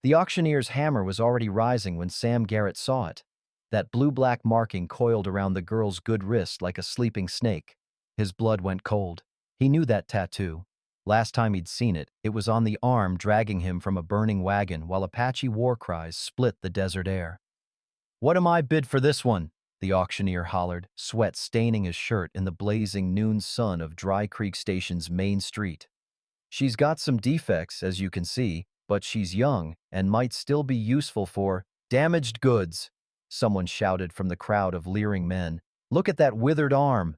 The auctioneer's hammer was already rising when Sam Garrett saw it. That blue-black marking coiled around the girl's good wrist like a sleeping snake. His blood went cold. He knew that tattoo. Last time he'd seen it, it was on the arm dragging him from a burning wagon while Apache war cries split the desert air. "What am I bid for this one?" the auctioneer hollered, sweat staining his shirt in the blazing noon sun of Dry Creek Station's main street. "She's got some defects, as you can see, but she's young and might still be useful for damaged goods," someone shouted from the crowd of leering men. "Look at that withered arm."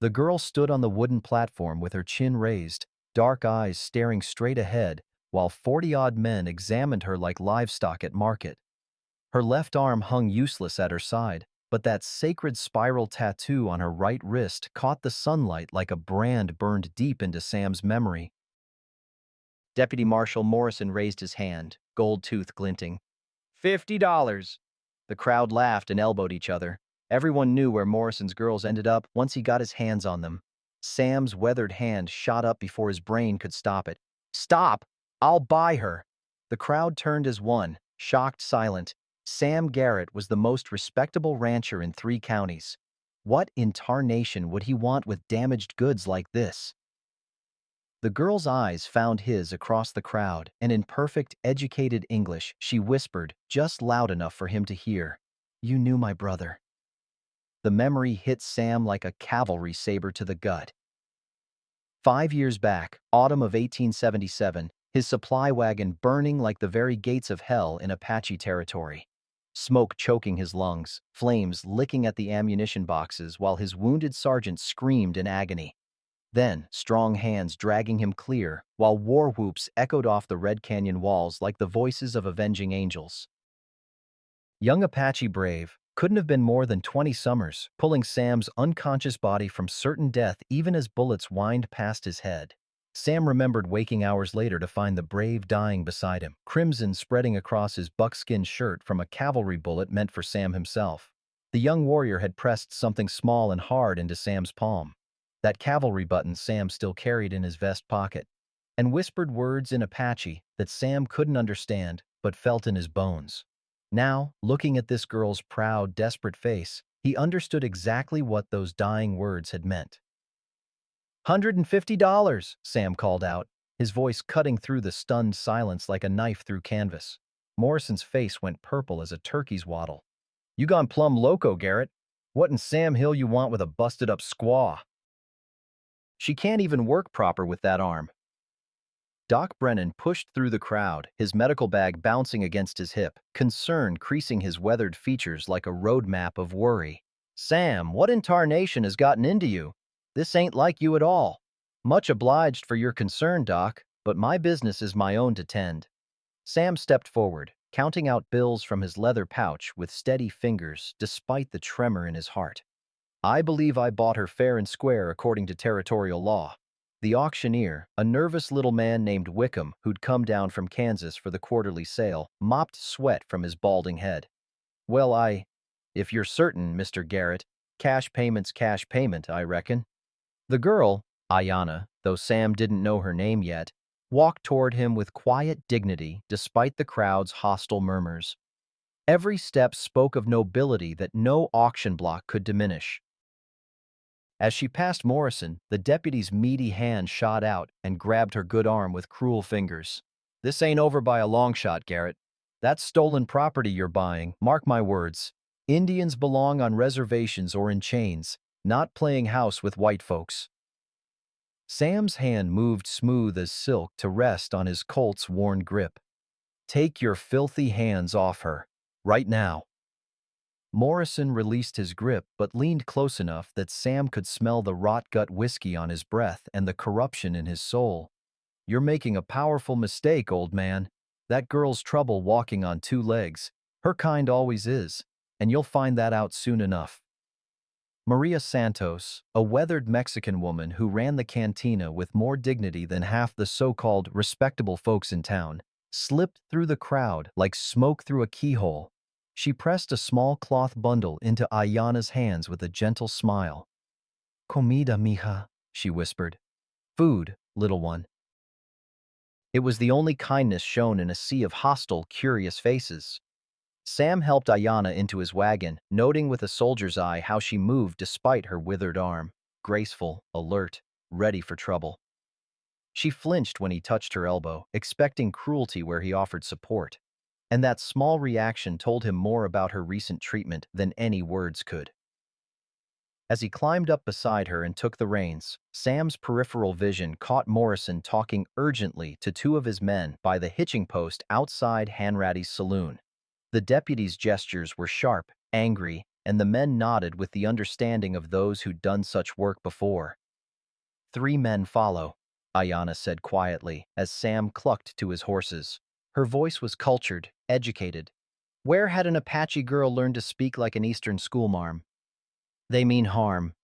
The girl stood on the wooden platform with her chin raised, dark eyes staring straight ahead, while 40-odd men examined her like livestock at market. Her left arm hung useless at her side, but that sacred spiral tattoo on her right wrist caught the sunlight like a brand burned deep into Sam's memory. Deputy Marshal Morrison raised his hand, gold tooth glinting. $50. The crowd laughed and elbowed each other. Everyone knew where Morrison's girls ended up once he got his hands on them. Sam's weathered hand shot up before his brain could stop it. "Stop! I'll buy her!" The crowd turned as one, shocked, silent. Sam Garrett was the most respectable rancher in 3 counties. What in tarnation would he want with damaged goods like this? The girl's eyes found his across the crowd, and in perfect, educated English, she whispered, just loud enough for him to hear, "You knew my brother." The memory hit Sam like a cavalry saber to the gut. 5 years back, autumn of 1877, his supply wagon burning like the very gates of hell in Apache territory. Smoke choking his lungs, flames licking at the ammunition boxes while his wounded sergeant screamed in agony. Then, strong hands dragging him clear, while war whoops echoed off the Red Canyon walls like the voices of avenging angels. Young Apache Brave couldn't have been more than 20 summers, pulling Sam's unconscious body from certain death even as bullets whined past his head. Sam remembered waking hours later to find the Brave dying beside him, crimson spreading across his buckskin shirt from a cavalry bullet meant for Sam himself. The young warrior had pressed something small and hard into Sam's palm. That cavalry button Sam still carried in his vest pocket, and whispered words in Apache that Sam couldn't understand but felt in his bones. Now, looking at this girl's proud, desperate face, he understood exactly what those dying words had meant. $150, Sam called out, his voice cutting through the stunned silence like a knife through canvas. Morrison's face went purple as a turkey's waddle. "You gone plumb loco, Garrett. What in Sam Hill you want with a busted-up squaw? She can't even work proper with that arm." Doc Brennan pushed through the crowd, his medical bag bouncing against his hip, concern creasing his weathered features like a road map of worry. "Sam, what in tarnation has gotten into you? This ain't like you at all. Much obliged for your concern, Doc, but my business is my own to tend." Sam stepped forward, counting out bills from his leather pouch with steady fingers despite the tremor in his heart. "I believe I bought her fair and square according to territorial law." The auctioneer, a nervous little man named Wickham who'd come down from Kansas for the quarterly sale, mopped sweat from his balding head. "Well, if you're certain, Mr. Garrett, cash payment's cash payment, I reckon." The girl, Ayanna, though Sam didn't know her name yet, walked toward him with quiet dignity despite the crowd's hostile murmurs. Every step spoke of nobility that no auction block could diminish. As she passed Morrison, the deputy's meaty hand shot out and grabbed her good arm with cruel fingers. "This ain't over by a long shot, Garrett. That's stolen property you're buying, mark my words. Indians belong on reservations or in chains, not playing house with white folks." Sam's hand moved smooth as silk to rest on his Colt's worn grip. "Take your filthy hands off her, right now." Morrison released his grip but leaned close enough that Sam could smell the rot-gut whiskey on his breath and the corruption in his soul. "You're making a powerful mistake, old man. That girl's trouble walking on 2 legs. Her kind always is, and you'll find that out soon enough." Maria Santos, a weathered Mexican woman who ran the cantina with more dignity than half the so-called respectable folks in town, slipped through the crowd like smoke through a keyhole. She pressed a small cloth bundle into Ayanna's hands with a gentle smile. "Comida, mija," she whispered. "Food, little one." It was the only kindness shown in a sea of hostile, curious faces. Sam helped Ayana into his wagon, noting with a soldier's eye how she moved despite her withered arm, graceful, alert, ready for trouble. She flinched when he touched her elbow, expecting cruelty where he offered support. And that small reaction told him more about her recent treatment than any words could. As he climbed up beside her and took the reins, Sam's peripheral vision caught Morrison talking urgently to two of his men by the hitching post outside Hanratty's saloon. The deputy's gestures were sharp, angry, and the men nodded with the understanding of those who'd done such work before. "3 men follow," Ayana said quietly as Sam clucked to his horses. Her voice was cultured, educated. Where had an Apache girl learned to speak like an Eastern schoolmarm? "They mean harm.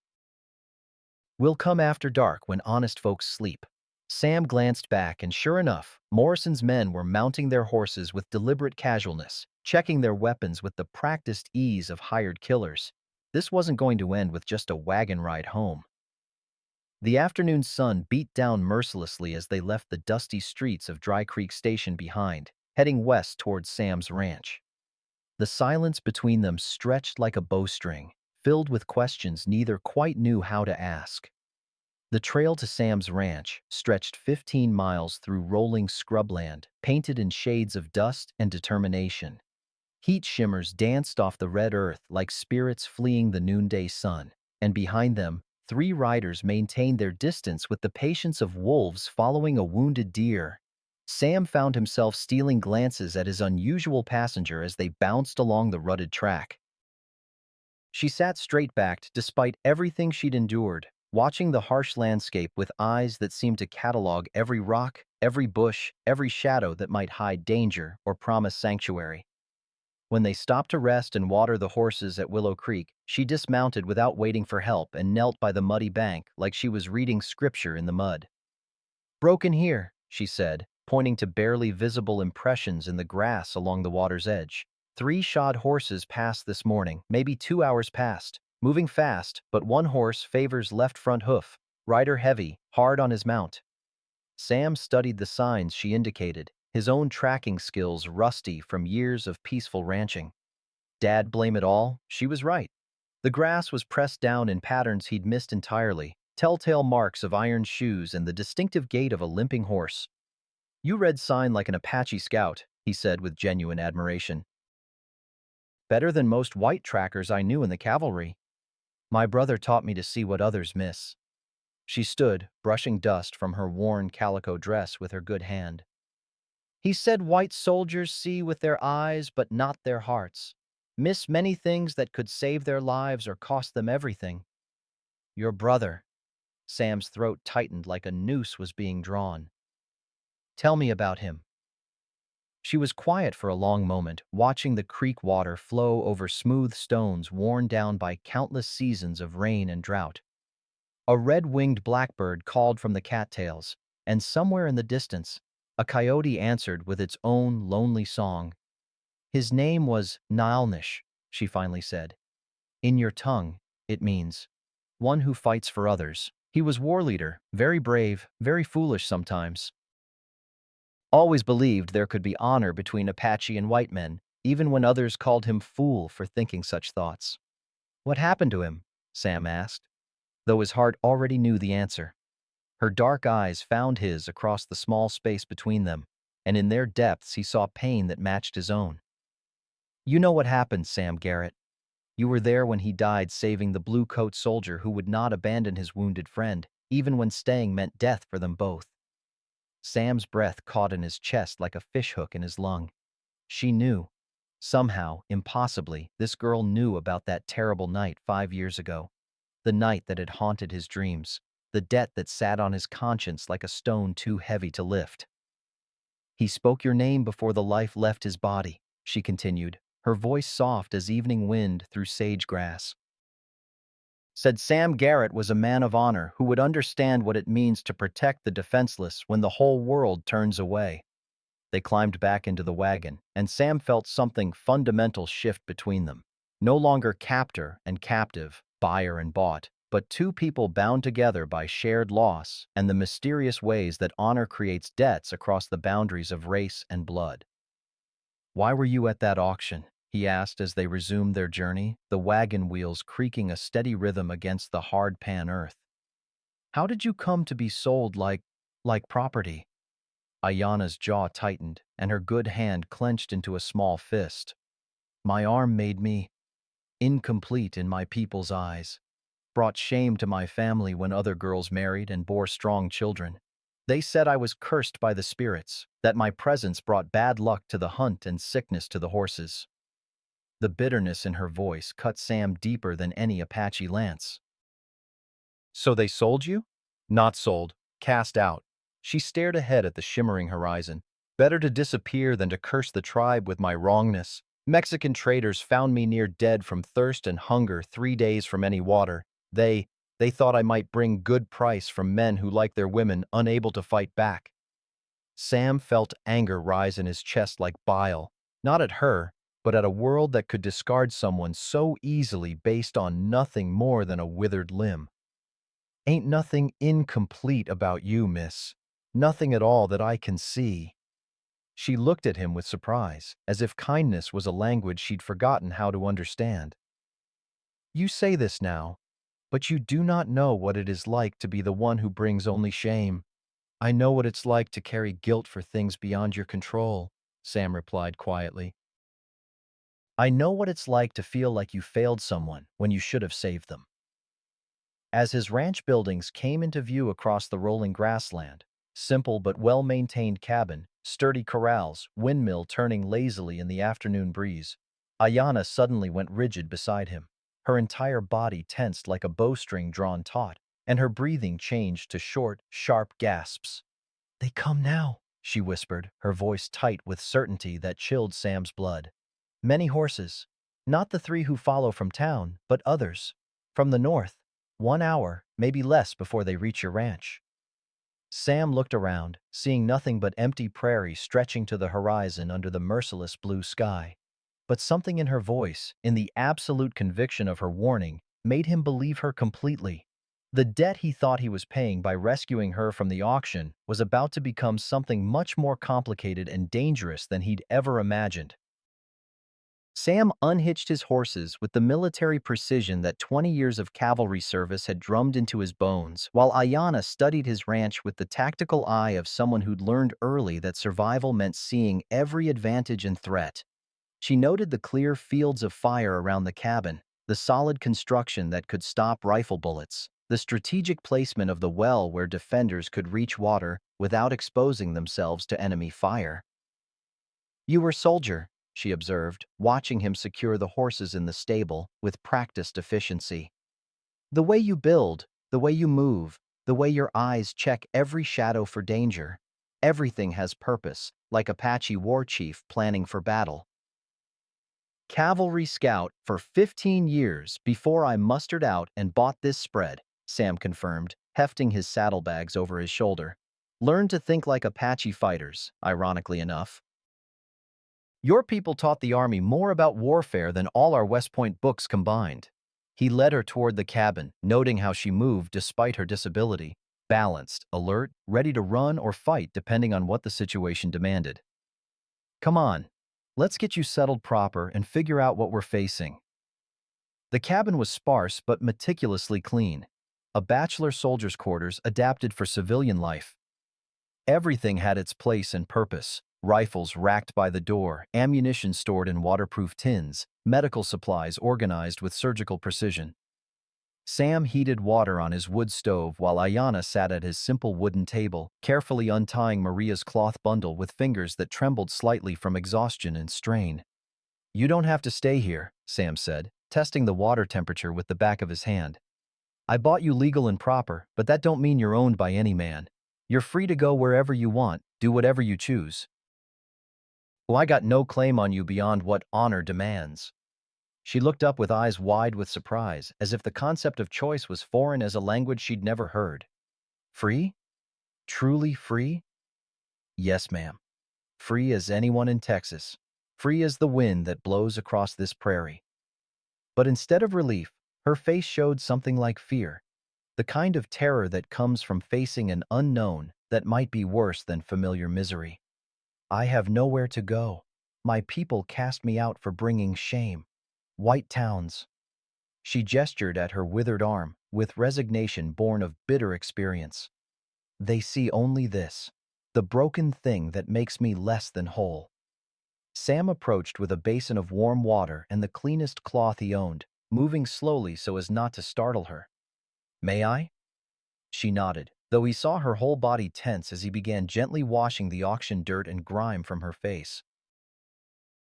Will come after dark when honest folks sleep." Sam glanced back and sure enough, Morrison's men were mounting their horses with deliberate casualness, checking their weapons with the practiced ease of hired killers. This wasn't going to end with just a wagon ride home. The afternoon sun beat down mercilessly as they left the dusty streets of Dry Creek Station behind, heading west towards Sam's ranch. The silence between them stretched like a bowstring, filled with questions neither quite knew how to ask. The trail to Sam's ranch stretched 15 miles through rolling scrubland, painted in shades of dust and determination. Heat shimmers danced off the red earth like spirits fleeing the noonday sun, and behind them, 3 riders maintained their distance with the patience of wolves following a wounded deer. Sam found himself stealing glances at his unusual passenger as they bounced along the rutted track. She sat straight-backed despite everything she'd endured, watching the harsh landscape with eyes that seemed to catalog every rock, every bush, every shadow that might hide danger or promise sanctuary. When they stopped to rest and water the horses at Willow Creek, she dismounted without waiting for help and knelt by the muddy bank like she was reading scripture in the mud. "Broken here," she said, pointing to barely visible impressions in the grass along the water's edge. 3 shod horses passed this morning, maybe 2 hours past, moving fast, but one horse favors left front hoof, rider heavy, hard on his mount. Sam studied the signs she indicated, his own tracking skills rusty from years of peaceful ranching. Dad blame it all? She was right. The grass was pressed down in patterns he'd missed entirely, telltale marks of iron shoes and the distinctive gait of a limping horse. "You read sign like an Apache scout," he said with genuine admiration. "Better than most white trackers I knew in the cavalry. My brother taught me to see what others miss." She stood, brushing dust from her worn calico dress with her good hand. "He said white soldiers see with their eyes but not their hearts. Miss many things that could save their lives or cost them everything." "Your brother." Sam's throat tightened like a noose was being drawn. "Tell me about him." She was quiet for a long moment, watching the creek water flow over smooth stones worn down by countless seasons of rain and drought. A red-winged blackbird called from the cattails, and somewhere in the distance, a coyote answered with its own lonely song. "His name was Naalnish," she finally said. "In your tongue, it means one who fights for others. He was war leader, very brave, very foolish sometimes. Always believed there could be honor between Apache and white men, even when others called him fool for thinking such thoughts." "What happened to him?" Sam asked, though his heart already knew the answer. Her dark eyes found his across the small space between them, and in their depths he saw pain that matched his own. "You know what happened, Sam Garrett. You were there when he died saving the blue-coat soldier who would not abandon his wounded friend, even when staying meant death for them both." Sam's breath caught in his chest like a fishhook in his lung. She knew. Somehow, impossibly, this girl knew about that terrible night 5 years ago. The night that had haunted his dreams. The debt that sat on his conscience like a stone too heavy to lift. "He spoke your name before the life left his body," she continued, her voice soft as evening wind through sage grass. "Said Sam Garrett was a man of honor who would understand what it means to protect the defenseless when the whole world turns away." They climbed back into the wagon, and Sam felt something fundamental shift between them. No longer captor and captive, buyer and bought, but two people bound together by shared loss and the mysterious ways that honor creates debts across the boundaries of race and blood. "Why were you at that auction?" he asked as they resumed their journey, the wagon wheels creaking a steady rhythm against the hard pan earth. "How did you come to be sold like property?" Ayana's jaw tightened, and her good hand clenched into a small fist. "My arm made me incomplete in my people's eyes, brought shame to my family when other girls married and bore strong children. They said I was cursed by the spirits, that my presence brought bad luck to the hunt and sickness to the horses." The bitterness in her voice cut Sam deeper than any Apache lance. "So they sold you?" "Not sold. Cast out." She stared ahead at the shimmering horizon. "Better to disappear than to curse the tribe with my wrongness. Mexican traders found me near dead from thirst and hunger 3 days from any water. They thought I might bring good price from men who like their women unable to fight back." Sam felt anger rise in his chest like bile, not at her, but at a world that could discard someone so easily based on nothing more than a withered limb. "Ain't nothing incomplete about you, miss. Nothing at all that I can see." She looked at him with surprise, as if kindness was a language she'd forgotten how to understand. "You say this now, but you do not know what it is like to be the one who brings only shame." "I know what it's like to carry guilt for things beyond your control," Sam replied quietly. "I know what it's like to feel like you failed someone when you should have saved them." As his ranch buildings came into view across the rolling grassland, simple but well-maintained cabin, sturdy corrals, windmill turning lazily in the afternoon breeze, Ayana suddenly went rigid beside him. Her entire body tensed like a bowstring drawn taut, and her breathing changed to short, sharp gasps. "They come now," she whispered, her voice tight with certainty that chilled Sam's blood. "Many horses. Not the three who follow from town, but others. From the north. 1 hour, maybe less before they reach your ranch." Sam looked around, seeing nothing but empty prairie stretching to the horizon under the merciless blue sky. But something in her voice, in the absolute conviction of her warning, made him believe her completely. The debt he thought he was paying by rescuing her from the auction was about to become something much more complicated and dangerous than he'd ever imagined. Sam unhitched his horses with the military precision that 20 years of cavalry service had drummed into his bones, while Ayana studied his ranch with the tactical eye of someone who'd learned early that survival meant seeing every advantage and threat. She noted the clear fields of fire around the cabin, the solid construction that could stop rifle bullets, the strategic placement of the well where defenders could reach water without exposing themselves to enemy fire. "You were soldier," she observed, watching him secure the horses in the stable with practiced efficiency. "The way you build, the way you move, the way your eyes check every shadow for danger. Everything has purpose, like Apache war chief planning for battle." "Cavalry scout for 15 years before I mustered out and bought this spread," Sam confirmed, hefting his saddlebags over his shoulder. "Learned to think like Apache fighters, ironically enough. Your people taught the Army more about warfare than all our West Point books combined." He led her toward the cabin, noting how she moved despite her disability, balanced, alert, ready to run or fight depending on what the situation demanded. "Come on, let's get you settled proper and figure out what we're facing." The cabin was sparse but meticulously clean, a bachelor soldier's quarters adapted for civilian life. Everything had its place and purpose. Rifles racked by the door, ammunition stored in waterproof tins, medical supplies organized with surgical precision. Sam heated water on his wood stove while Ayana sat at his simple wooden table, carefully untying Maria's cloth bundle with fingers that trembled slightly from exhaustion and strain. "You don't have to stay here," Sam said, testing the water temperature with the back of his hand. "I bought you legal and proper, but that don't mean you're owned by any man. You're free to go wherever you want, do whatever you choose. Well, I got no claim on you beyond what honor demands." She looked up with eyes wide with surprise, as if the concept of choice was foreign as a language she'd never heard. "Free? Truly free?" "Yes, ma'am. Free as anyone in Texas. Free as the wind that blows across this prairie." But instead of relief, her face showed something like fear. The kind of terror that comes from facing an unknown that might be worse than familiar misery. I have nowhere to go. My people cast me out for bringing shame. White towns. She gestured at her withered arm, with resignation born of bitter experience. They see only this, the broken thing that makes me less than whole. Sam approached with a basin of warm water and the cleanest cloth he owned, moving slowly so as not to startle her. May I? She nodded, though he saw her whole body tense as he began gently washing the auction dirt and grime from her face.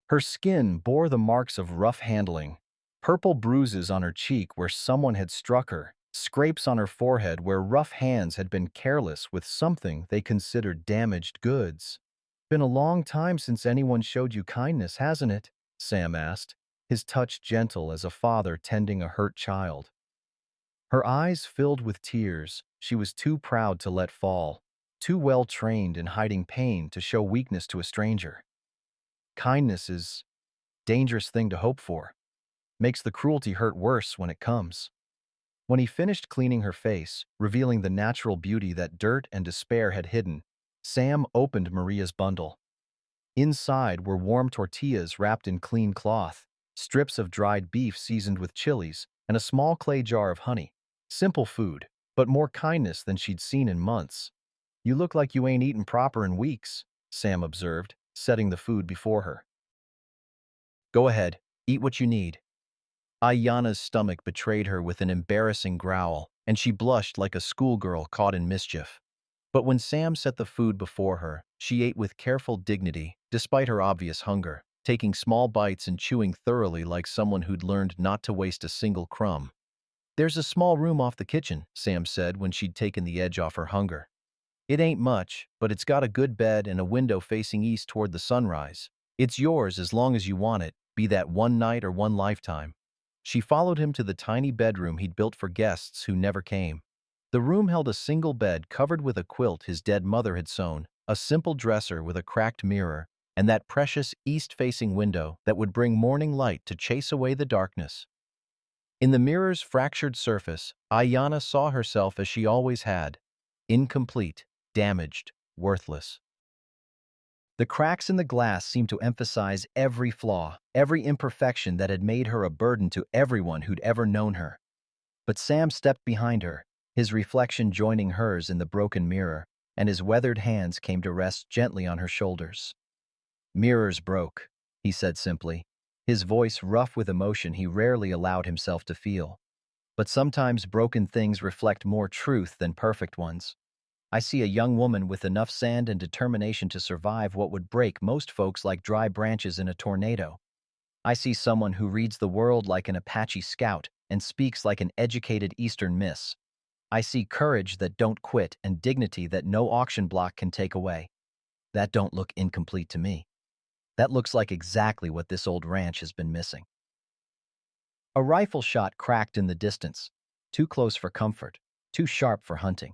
Her skin bore the marks of rough handling, purple bruises on her cheek where someone had struck her, scrapes on her forehead where rough hands had been careless with something they considered damaged goods. Been a long time since anyone showed you kindness, hasn't it? Sam asked, his touch gentle as a father tending a hurt child. Her eyes filled with tears she was too proud to let fall, too well trained in hiding pain to show weakness to a stranger. Kindness is a dangerous thing to hope for. Makes the cruelty hurt worse when it comes. When he finished cleaning her face, revealing the natural beauty that dirt and despair had hidden, Sam opened Maria's bundle. Inside were warm tortillas wrapped in clean cloth, strips of dried beef seasoned with chilies, and a small clay jar of honey. Simple food, but more kindness than she'd seen in months. You look like you ain't eaten proper in weeks, Sam observed, setting the food before her. Go ahead, eat what you need. Ayanna's stomach betrayed her with an embarrassing growl, and she blushed like a schoolgirl caught in mischief. But when Sam set the food before her, she ate with careful dignity, despite her obvious hunger, taking small bites and chewing thoroughly like someone who'd learned not to waste a single crumb. There's a small room off the kitchen, Sam said when she'd taken the edge off her hunger. It ain't much, but it's got a good bed and a window facing east toward the sunrise. It's yours as long as you want it, be that one night or one lifetime. She followed him to the tiny bedroom he'd built for guests who never came. The room held a single bed covered with a quilt his dead mother had sewn, a simple dresser with a cracked mirror, and that precious east-facing window that would bring morning light to chase away the darkness. In the mirror's fractured surface, Ayanna saw herself as she always had, incomplete, damaged, worthless. The cracks in the glass seemed to emphasize every flaw, every imperfection that had made her a burden to everyone who'd ever known her. But Sam stepped behind her, his reflection joining hers in the broken mirror, and his weathered hands came to rest gently on her shoulders. Mirrors broke, he said simply, his voice rough with emotion he rarely allowed himself to feel. But sometimes broken things reflect more truth than perfect ones. I see a young woman with enough sand and determination to survive what would break most folks like dry branches in a tornado. I see someone who reads the world like an Apache scout and speaks like an educated Eastern miss. I see courage that don't quit and dignity that no auction block can take away. That don't look incomplete to me. That looks like exactly what this old ranch has been missing. A rifle shot cracked in the distance, too close for comfort, too sharp for hunting.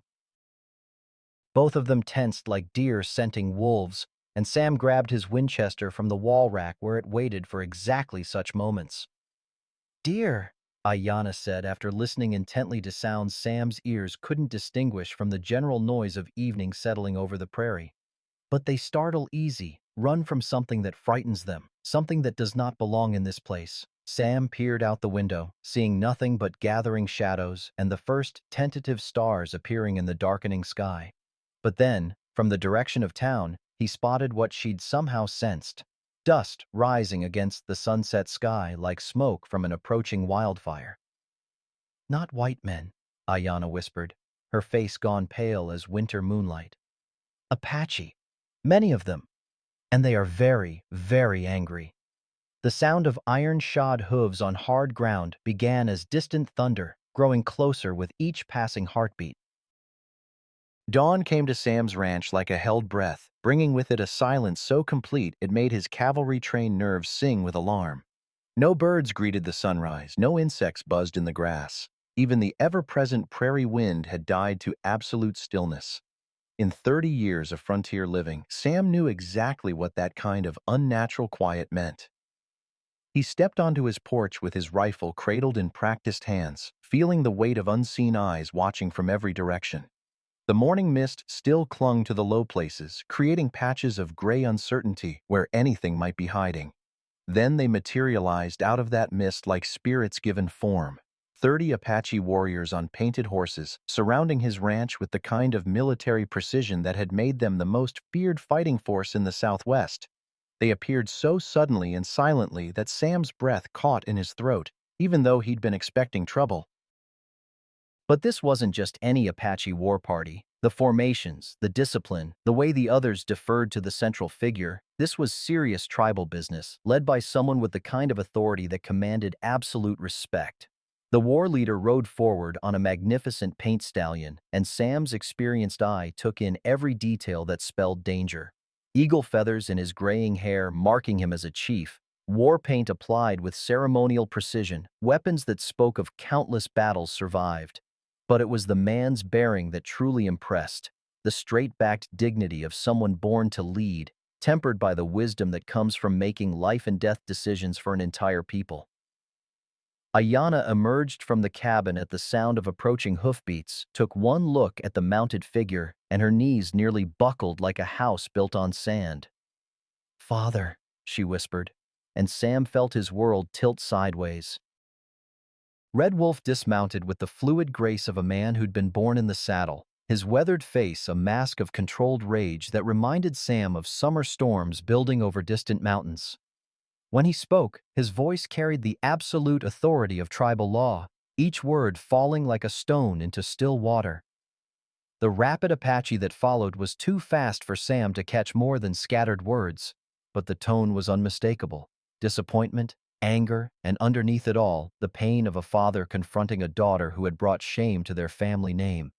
Both of them tensed like deer scenting wolves, and Sam grabbed his Winchester from the wall rack where it waited for exactly such moments. Deer, Ayanna said after listening intently to sounds Sam's ears couldn't distinguish from the general noise of evening settling over the prairie. But they startle easy, run from something that frightens them, something that does not belong in this place. Sam peered out the window, seeing nothing but gathering shadows and the first tentative stars appearing in the darkening sky. But then, from the direction of town, he spotted what she'd somehow sensed. Dust rising against the sunset sky like smoke from an approaching wildfire. Not white men, Ayanna whispered, her face gone pale as winter moonlight. Apache. Many of them. And they are very, very angry. The sound of iron-shod hooves on hard ground began as distant thunder, growing closer with each passing heartbeat. Dawn came to Sam's ranch like a held breath, bringing with it a silence so complete it made his cavalry-trained nerves sing with alarm. No birds greeted the sunrise, no insects buzzed in the grass. Even the ever-present prairie wind had died to absolute stillness. In 30 years of frontier living, Sam knew exactly what that kind of unnatural quiet meant. He stepped onto his porch with his rifle cradled in practiced hands, feeling the weight of unseen eyes watching from every direction. The morning mist still clung to the low places, creating patches of gray uncertainty where anything might be hiding. Then they materialized out of that mist like spirits given form. 30 Apache warriors on painted horses, surrounding his ranch with the kind of military precision that had made them the most feared fighting force in the Southwest. They appeared so suddenly and silently that Sam's breath caught in his throat, even though he'd been expecting trouble. But this wasn't just any Apache war party. The formations, the discipline, the way the others deferred to the central figure, this was serious tribal business, led by someone with the kind of authority that commanded absolute respect. The war leader rode forward on a magnificent paint stallion, and Sam's experienced eye took in every detail that spelled danger. Eagle feathers in his graying hair marking him as a chief, war paint applied with ceremonial precision, weapons that spoke of countless battles survived. But it was the man's bearing that truly impressed, the straight-backed dignity of someone born to lead, tempered by the wisdom that comes from making life-and-death decisions for an entire people. Ayana emerged from the cabin at the sound of approaching hoofbeats, took one look at the mounted figure, and her knees nearly buckled like a house built on sand. "Father," she whispered, and Sam felt his world tilt sideways. Red Wolf dismounted with the fluid grace of a man who'd been born in the saddle, his weathered face a mask of controlled rage that reminded Sam of summer storms building over distant mountains. When he spoke, his voice carried the absolute authority of tribal law, each word falling like a stone into still water. The rapid Apache that followed was too fast for Sam to catch more than scattered words, but the tone was unmistakable. Disappointment, anger, and underneath it all, the pain of a father confronting a daughter who had brought shame to their family name.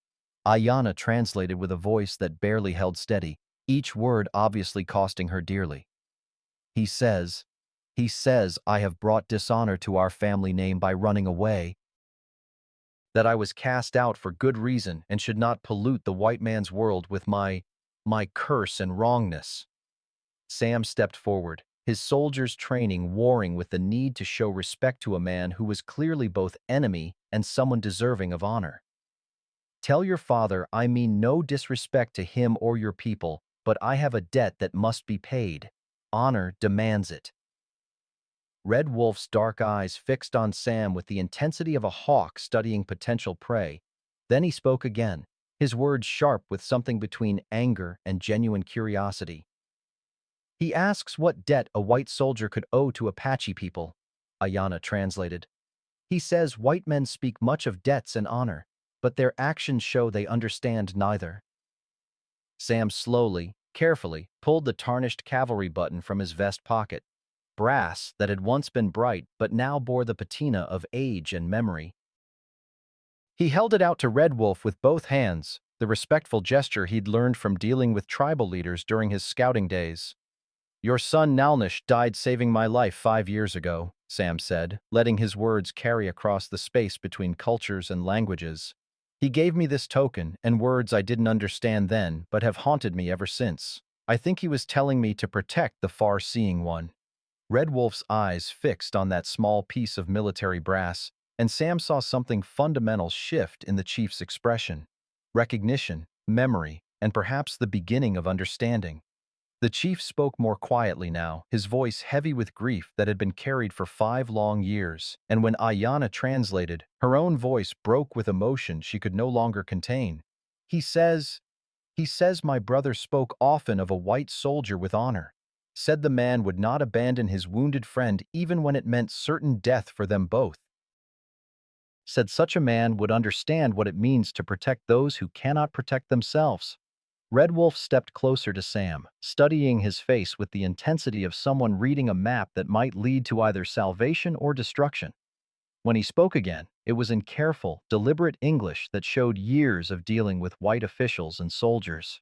Ayana translated with a voice that barely held steady, each word obviously costing her dearly. He says, he says I have brought dishonor to our family name by running away, that I was cast out for good reason and should not pollute the white man's world with my curse and wrongness. Sam stepped forward, his soldiers' training warring with the need to show respect to a man who was clearly both enemy and someone deserving of honor. Tell your father I mean no disrespect to him or your people, but I have a debt that must be paid. Honor demands it. Red Wolf's dark eyes fixed on Sam with the intensity of a hawk studying potential prey. Then he spoke again, his words sharp with something between anger and genuine curiosity. He asks what debt a white soldier could owe to Apache people, Ayana translated. He says white men speak much of debts and honor, but their actions show they understand neither. Sam slowly, carefully, pulled the tarnished cavalry button from his vest pocket, brass that had once been bright but now bore the patina of age and memory. He held it out to Red Wolf with both hands, the respectful gesture he'd learned from dealing with tribal leaders during his scouting days. Your son Nalnish died saving my life 5 years ago, Sam said, letting his words carry across the space between cultures and languages. He gave me this token and words I didn't understand then but have haunted me ever since. I think he was telling me to protect the far-seeing one. Red Wolf's eyes fixed on that small piece of military brass, and Sam saw something fundamental shift in the chief's expression. Recognition, memory, and perhaps the beginning of understanding. The chief spoke more quietly now, his voice heavy with grief that had been carried for 5 long years, and when Ayana translated, her own voice broke with emotion she could no longer contain. He says my brother spoke often of a white soldier with honor, said the man would not abandon his wounded friend even when it meant certain death for them both. Said such a man would understand what it means to protect those who cannot protect themselves. Red Wolf stepped closer to Sam, studying his face with the intensity of someone reading a map that might lead to either salvation or destruction. When he spoke again, it was in careful, deliberate English that showed years of dealing with white officials and soldiers.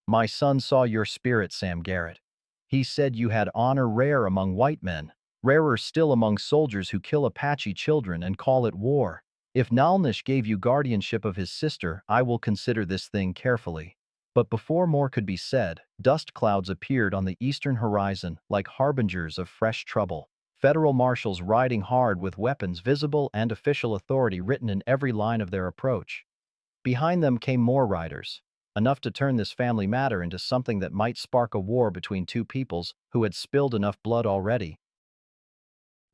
My son saw your spirit, Sam Garrett. He said you had honor rare among white men, rarer still among soldiers who kill Apache children and call it war. If Nalnish gave you guardianship of his sister, I will consider this thing carefully. But before more could be said, dust clouds appeared on the eastern horizon like harbingers of fresh trouble. federal marshals riding hard with weapons visible and official authority written in every line of their approach. Behind them came more riders, enough to turn this family matter into something that might spark a war between two peoples who had spilled enough blood already.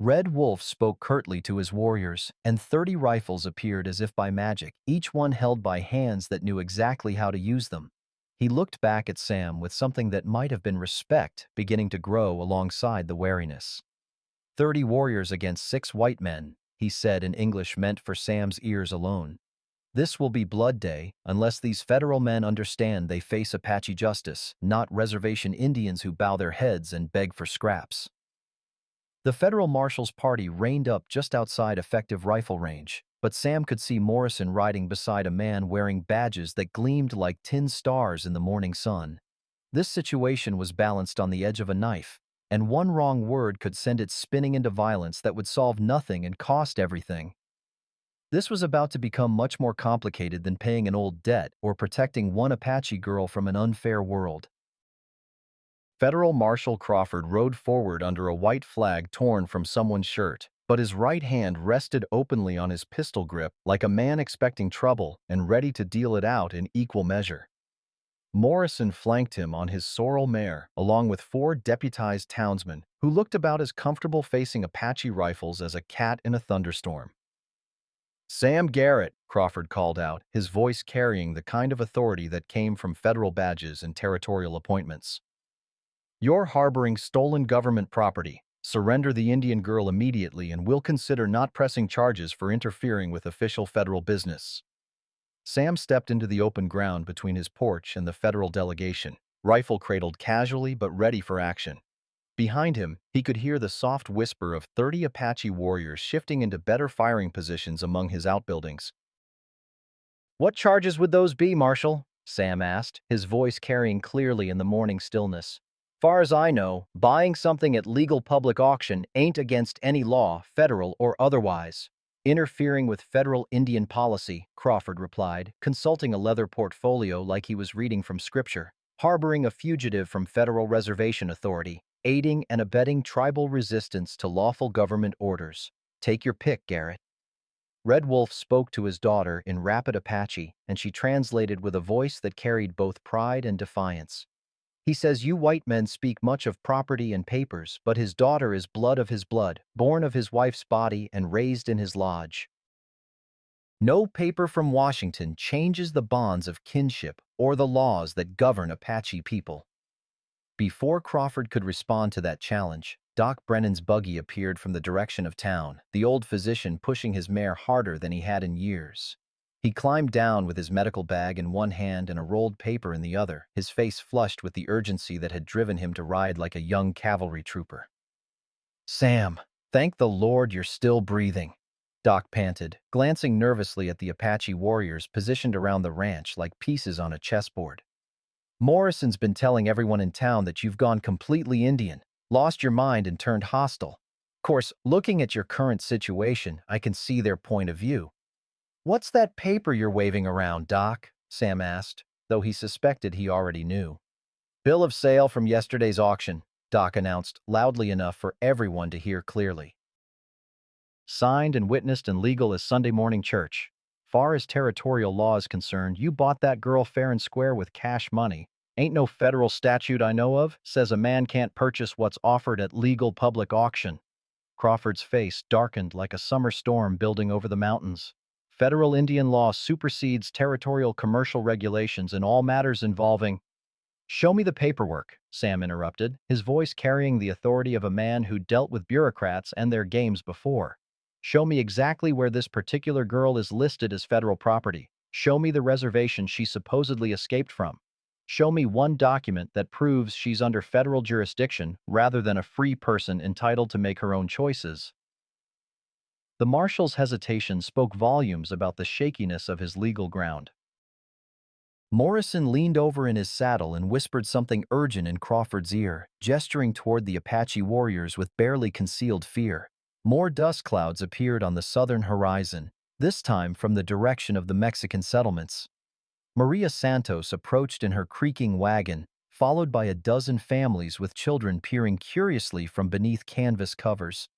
Red Wolf spoke curtly to his warriors, and 30 rifles appeared as if by magic, each one held by hands that knew exactly how to use them. He looked back at Sam with something that might have been respect beginning to grow alongside the wariness. 30 warriors against 6 white men, he said in English meant for Sam's ears alone. This will be Blood Day unless these federal men understand they face Apache justice, not reservation Indians who bow their heads and beg for scraps. The federal marshal's party reined up just outside effective rifle range, but Sam could see Morrison riding beside a man wearing badges that gleamed like tin stars in the morning sun. This situation was balanced on the edge of a knife, and one wrong word could send it spinning into violence that would solve nothing and cost everything. This was about to become much more complicated than paying an old debt or protecting one Apache girl from an unfair world. Federal Marshal Crawford rode forward under a white flag torn from someone's shirt, but his right hand rested openly on his pistol grip like a man expecting trouble and ready to deal it out in equal measure. Morrison flanked him on his sorrel mare, along with 4 deputized townsmen who looked about as comfortable facing Apache rifles as a cat in a thunderstorm. "Sam Garrett," Crawford called out, his voice carrying the kind of authority that came from federal badges and territorial appointments. "You're harboring stolen government property. Surrender the Indian girl immediately and we'll consider not pressing charges for interfering with official federal business." Sam stepped into the open ground between his porch and the federal delegation, rifle cradled casually but ready for action. Behind him, he could hear the soft whisper of 30 Apache warriors shifting into better firing positions among his outbuildings. "What charges would those be, Marshal?" Sam asked, his voice carrying clearly in the morning stillness. "Far as I know, buying something at legal public auction ain't against any law, federal or otherwise." "Interfering with federal Indian policy," Crawford replied, consulting a leather portfolio like he was reading from scripture. "Harboring a fugitive from federal reservation authority. Aiding and abetting tribal resistance to lawful government orders. Take your pick, Garrett." Red Wolf spoke to his daughter in rapid Apache, and she translated with a voice that carried both pride and defiance. "He says you white men speak much of property and papers, but his daughter is blood of his blood, born of his wife's body and raised in his lodge. No paper from Washington changes the bonds of kinship or the laws that govern Apache people." Before Crawford could respond to that challenge, Doc Brennan's buggy appeared from the direction of town, the old physician pushing his mare harder than he had in years. He climbed down with his medical bag in one hand and a rolled paper in the other, his face flushed with the urgency that had driven him to ride like a young cavalry trooper. "Sam, thank the Lord you're still breathing," Doc panted, glancing nervously at the Apache warriors positioned around the ranch like pieces on a chessboard. "Morrison's been telling everyone in town that you've gone completely Indian, lost your mind and turned hostile. Of course, looking at your current situation, I can see their point of view." "What's that paper you're waving around, Doc?" Sam asked, though he suspected he already knew. "Bill of sale from yesterday's auction," Doc announced loudly enough for everyone to hear clearly. "Signed and witnessed and legal as Sunday morning church. Far as territorial law is concerned, you bought that girl fair and square with cash money. Ain't no federal statute I know of says a man can't purchase what's offered at legal public auction." Crawford's face darkened like a summer storm building over the mountains. "Federal Indian law supersedes territorial commercial regulations in all matters involving—" "Show me the paperwork," Sam interrupted, his voice carrying the authority of a man who dealt with bureaucrats and their games before. "Show me exactly where this particular girl is listed as federal property. Show me the reservation she supposedly escaped from. Show me one document that proves she's under federal jurisdiction rather than a free person entitled to make her own choices." The marshal's hesitation spoke volumes about the shakiness of his legal ground. Morrison leaned over in his saddle and whispered something urgent in Crawford's ear, gesturing toward the Apache warriors with barely concealed fear. More dust clouds appeared on the southern horizon, this time from the direction of the Mexican settlements. Maria Santos approached in her creaking wagon, followed by a dozen families with children peering curiously from beneath canvas covers.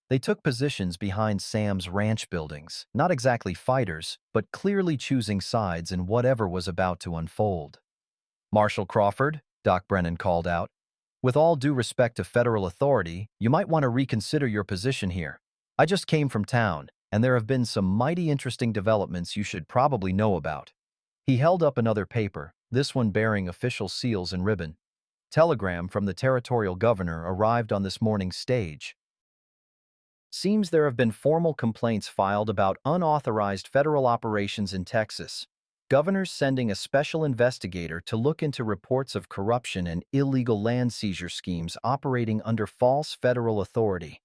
They took positions behind Sam's ranch buildings, not exactly fighters, but clearly choosing sides in whatever was about to unfold. Marshal Crawford, Doc Brennan called out, with all due respect to federal authority, you might want to reconsider your position here. I just came from town, and there have been some mighty interesting developments you should probably know about. He held up another paper, this one bearing official seals and ribbon. Telegram from the territorial governor arrived on this morning's stage. Seems there have been formal complaints filed about unauthorized federal operations in Texas. Governor's sending a special investigator to look into reports of corruption and illegal land seizure schemes operating under false federal authority.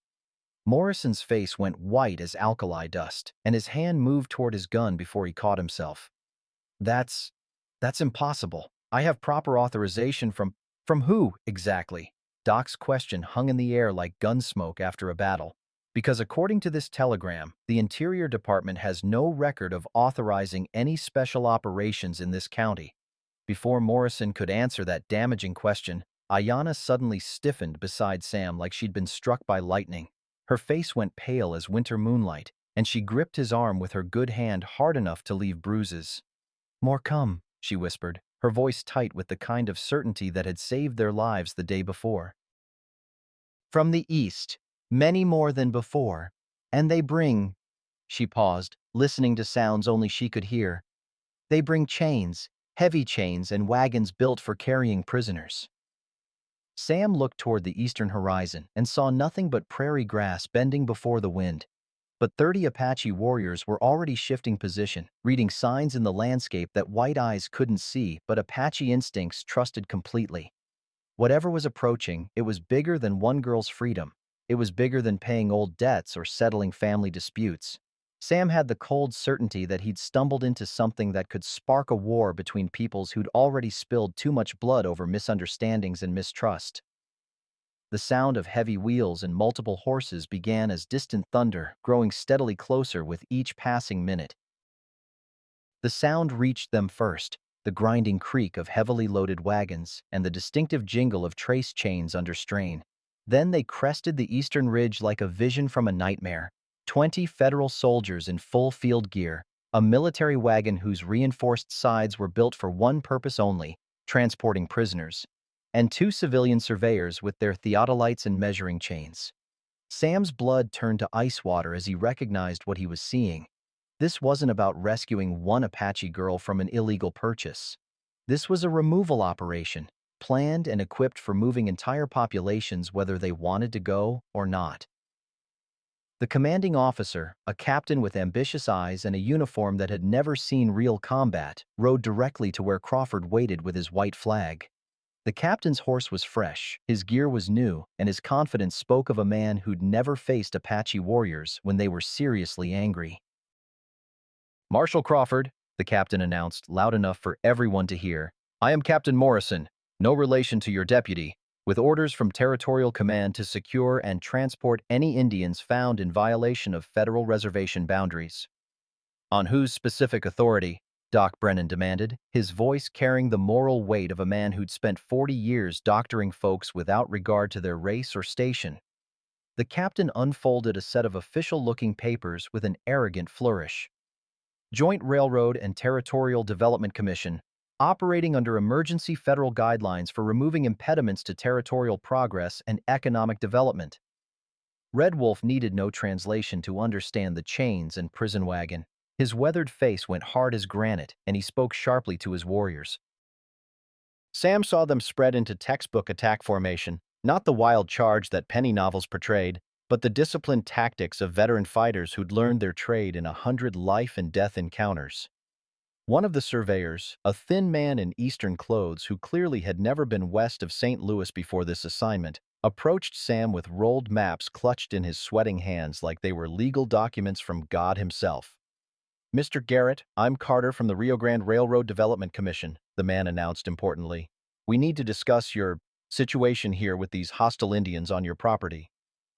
Morrison's face went white as alkali dust, and his hand moved toward his gun before he caught himself. That's... that's impossible. I have proper authorization from... From who, exactly? Doc's question hung in the air like gun smoke after a battle. Because according to this telegram, the Interior Department has no record of authorizing any special operations in this county. Before Morrison could answer that damaging question, Ayanna suddenly stiffened beside Sam like she'd been struck by lightning. Her face went pale as winter moonlight, and she gripped his arm with her good hand hard enough to leave bruises. "More come," she whispered, her voice tight with the kind of certainty that had saved their lives the day before. "From the east, many more than before, and they bring—" she paused, listening to sounds only she could hear. "They bring chains, heavy chains and wagons built for carrying prisoners." Sam looked toward the eastern horizon and saw nothing but prairie grass bending before the wind. But 30 Apache warriors were already shifting position, reading signs in the landscape that white eyes couldn't see but Apache instincts trusted completely. Whatever was approaching, it was bigger than one girl's freedom. It was bigger than paying old debts or settling family disputes. Sam had the cold certainty that he'd stumbled into something that could spark a war between peoples who'd already spilled too much blood over misunderstandings and mistrust. The sound of heavy wheels and multiple horses began as distant thunder, growing steadily closer with each passing minute. The sound reached them first, the grinding creak of heavily loaded wagons and the distinctive jingle of trace chains under strain. Then they crested the eastern ridge like a vision from a nightmare. 20 federal soldiers in full field gear, a military wagon whose reinforced sides were built for one purpose only, transporting prisoners, and 2 civilian surveyors with their theodolites and measuring chains. Sam's blood turned to ice water as he recognized what he was seeing. This wasn't about rescuing one Apache girl from an illegal purchase. This was a removal operation, planned and equipped for moving entire populations whether they wanted to go or not. The commanding officer, a captain with ambitious eyes and a uniform that had never seen real combat, rode directly to where Crawford waited with his white flag. The captain's horse was fresh, his gear was new, and his confidence spoke of a man who'd never faced Apache warriors when they were seriously angry. "Marshal Crawford," the captain announced, loud enough for everyone to hear, "I am Captain Morrison, no relation to your deputy, with orders from Territorial Command to secure and transport any Indians found in violation of federal reservation boundaries." "On whose specific authority?" Doc Brennan demanded, his voice carrying the moral weight of a man who'd spent 40 years doctoring folks without regard to their race or station. The captain unfolded a set of official-looking papers with an arrogant flourish. "Joint Railroad and Territorial Development Commission, operating under emergency federal guidelines for removing impediments to territorial progress and economic development." Red Wolf needed no translation to understand the chains and prison wagon. His weathered face went hard as granite, and he spoke sharply to his warriors. Sam saw them spread into textbook attack formation, not the wild charge that penny novels portrayed, but the disciplined tactics of veteran fighters who'd learned their trade in 100 life-and-death encounters. One of the surveyors, a thin man in Eastern clothes who clearly had never been west of St. Louis before this assignment, approached Sam with rolled maps clutched in his sweating hands like they were legal documents from God himself. "Mr. Garrett, I'm Carter from the Rio Grande Railroad Development Commission," the man announced importantly. "We need to discuss your situation here with these hostile Indians on your property."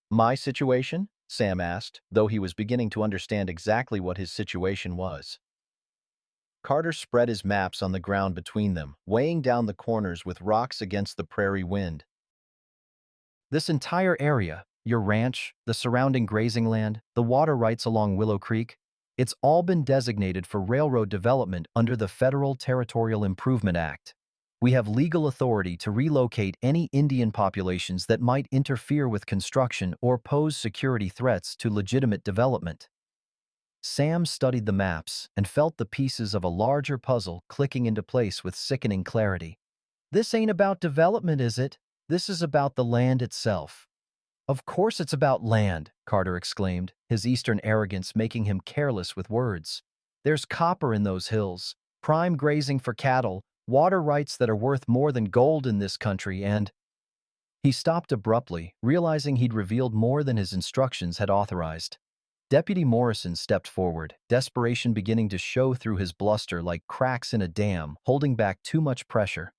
"My situation?" Sam asked, though he was beginning to understand exactly what his situation was. Carter spread his maps on the ground between them, weighing down the corners with rocks against the prairie wind. "This entire area, your ranch, the surrounding grazing land, the water rights along Willow Creek. It's all been designated for railroad development under the Federal Territorial Improvement Act. We have legal authority to relocate any Indian populations that might interfere with construction or pose security threats to legitimate development. Sam studied the maps and felt the pieces of a larger puzzle clicking into place with sickening clarity. This ain't about development, is it? This is about the land itself. Of course it's about land, Carter exclaimed, his Eastern arrogance making him careless with words. There's copper in those hills, prime grazing for cattle, water rights that are worth more than gold in this country, and… He stopped abruptly, realizing he'd revealed more than his instructions had authorized. Deputy Morrison stepped forward, desperation beginning to show through his bluster like cracks in a dam, holding back too much pressure.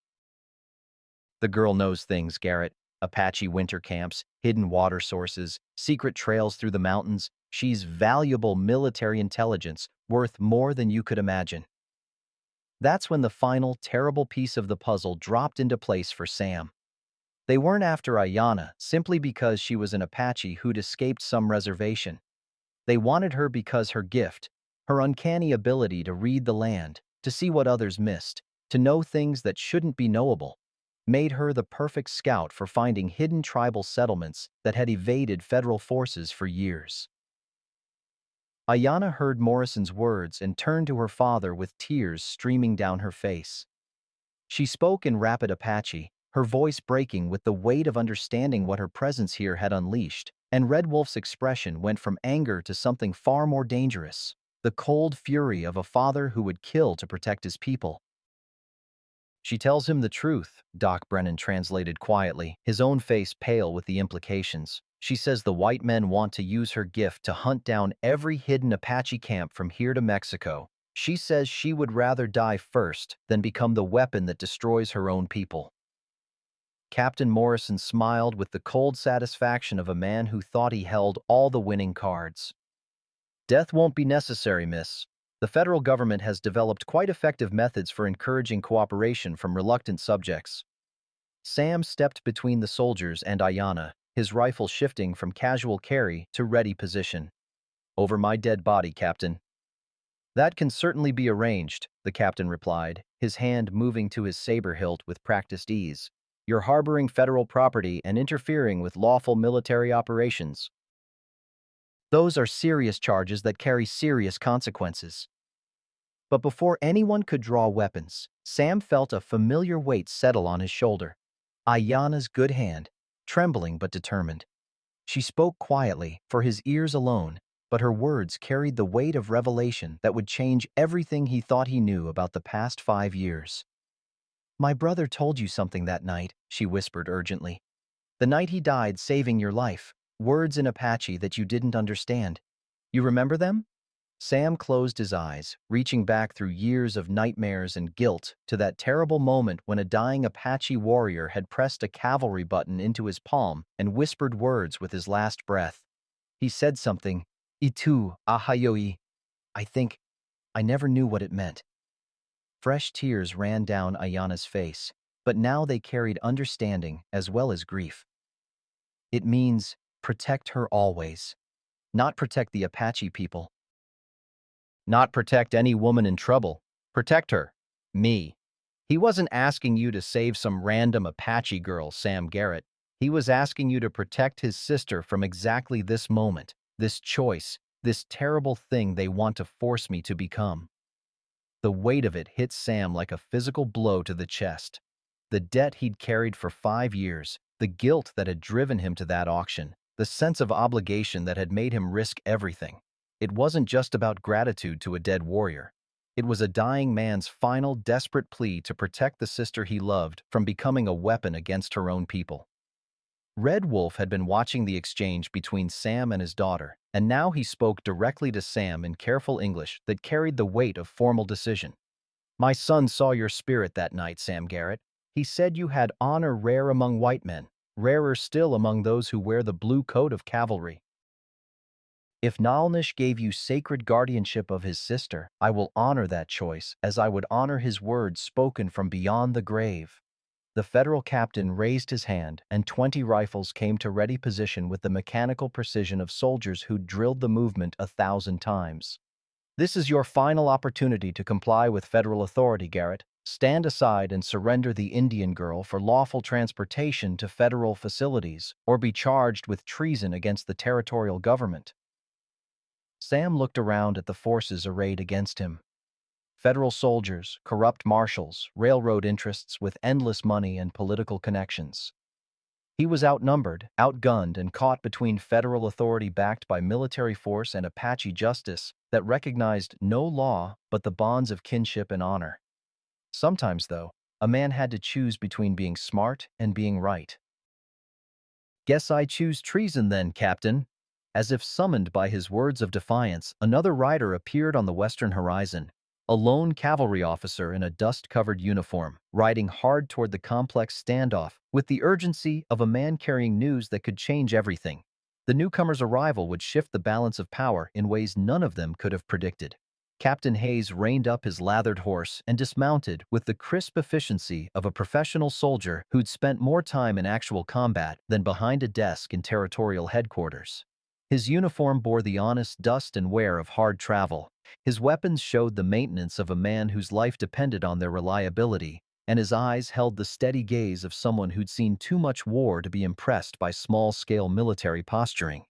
The girl knows things, Garrett. Apache winter camps, hidden water sources, secret trails through the mountains. She's valuable military intelligence, worth more than you could imagine. That's when the final, terrible piece of the puzzle dropped into place for Sam. They weren't after Ayanna simply because she was an Apache who'd escaped some reservation. They wanted her because her gift, her uncanny ability to read the land, to see what others missed, to know things that shouldn't be knowable, made her the perfect scout for finding hidden tribal settlements that had evaded federal forces for years. Ayanna heard Morrison's words and turned to her father with tears streaming down her face. She spoke in rapid Apache, her voice breaking with the weight of understanding what her presence here had unleashed, and Red Wolf's expression went from anger to something far more dangerous, the cold fury of a father who would kill to protect his people. She tells him the truth, Doc Brennan translated quietly, his own face pale with the implications. She says the white men want to use her gift to hunt down every hidden Apache camp from here to Mexico. She says she would rather die first than become the weapon that destroys her own people. Captain Morrison smiled with the cold satisfaction of a man who thought he held all the winning cards. Death won't be necessary, miss. The federal government has developed quite effective methods for encouraging cooperation from reluctant subjects. Sam stepped between the soldiers and Ayanna, his rifle shifting from casual carry to ready position. Over my dead body, Captain. That can certainly be arranged, the captain replied, his hand moving to his saber hilt with practiced ease. You're harboring federal property and interfering with lawful military operations. Those are serious charges that carry serious consequences. But before anyone could draw weapons, Sam felt a familiar weight settle on his shoulder. Ayanna's good hand, trembling but determined. She spoke quietly, for his ears alone, but her words carried the weight of revelation that would change everything he thought he knew about the past 5 years. My brother told you something that night, she whispered urgently. The night he died saving your life, words in Apache that you didn't understand. You remember them? Sam closed his eyes, reaching back through years of nightmares and guilt to that terrible moment when a dying Apache warrior had pressed a cavalry button into his palm and whispered words with his last breath. He said something, Itu, ahayoi. I think, I never knew what it meant. Fresh tears ran down Ayanna's face, but now they carried understanding as well as grief. It means protect her always, not protect the Apache people. Not protect any woman in trouble. Protect her. Me. He wasn't asking you to save some random Apache girl, Sam Garrett. He was asking you to protect his sister from exactly this moment, this choice, this terrible thing they want to force me to become. The weight of it hit Sam like a physical blow to the chest. The debt he'd carried for 5 years, the guilt that had driven him to that auction, the sense of obligation that had made him risk everything. It wasn't just about gratitude to a dead warrior. It was a dying man's final, desperate plea to protect the sister he loved from becoming a weapon against her own people. Red Wolf had been watching the exchange between Sam and his daughter, and now he spoke directly to Sam in careful English that carried the weight of formal decision. My son saw your spirit that night, Sam Garrett. He said you had honor rare among white men, rarer still among those who wear the blue coat of cavalry. If Nalnish gave you sacred guardianship of his sister, I will honor that choice as I would honor his words spoken from beyond the grave. The federal captain raised his hand, and 20 rifles came to ready position with the mechanical precision of soldiers who'd drilled the movement 1,000 times. This is your final opportunity to comply with federal authority, Garrett. Stand aside and surrender the Indian girl for lawful transportation to federal facilities, or be charged with treason against the territorial government. Sam looked around at the forces arrayed against him. Federal soldiers, corrupt marshals, railroad interests with endless money and political connections. He was outnumbered, outgunned, and caught between federal authority backed by military force and Apache justice that recognized no law but the bonds of kinship and honor. Sometimes, though, a man had to choose between being smart and being right. Guess I choose treason then, Captain. As if summoned by his words of defiance, another rider appeared on the western horizon, a lone cavalry officer in a dust-covered uniform, riding hard toward the complex standoff with the urgency of a man carrying news that could change everything. The newcomer's arrival would shift the balance of power in ways none of them could have predicted. Captain Hayes reined up his lathered horse and dismounted with the crisp efficiency of a professional soldier who'd spent more time in actual combat than behind a desk in territorial headquarters. His uniform bore the honest dust and wear of hard travel. His weapons showed the maintenance of a man whose life depended on their reliability, and his eyes held the steady gaze of someone who'd seen too much war to be impressed by small-scale military posturing.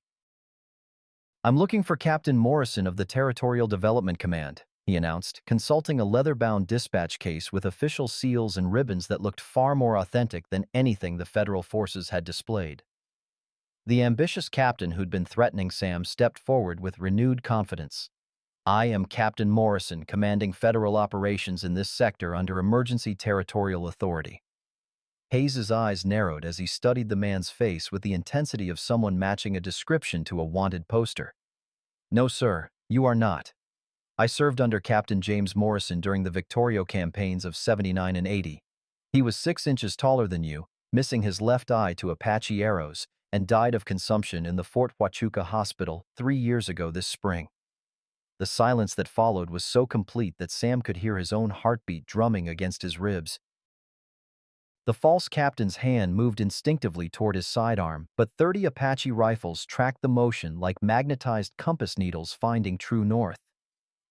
"I'm looking for Captain Morrison of the Territorial Development Command," he announced, consulting a leather-bound dispatch case with official seals and ribbons that looked far more authentic than anything the federal forces had displayed. The ambitious captain who'd been threatening Sam stepped forward with renewed confidence. "I am Captain Morrison, commanding federal operations in this sector under emergency territorial authority." Hayes's eyes narrowed as he studied the man's face with the intensity of someone matching a description to a wanted poster. "No, sir, you are not. I served under Captain James Morrison during the Victorio campaigns of 79 and 80. He was 6 inches taller than you, missing his left eye to Apache arrows, and died of consumption in the Fort Huachuca Hospital 3 years ago this spring." The silence that followed was so complete that Sam could hear his own heartbeat drumming against his ribs. The false captain's hand moved instinctively toward his sidearm, but 30 Apache rifles tracked the motion like magnetized compass needles finding true north.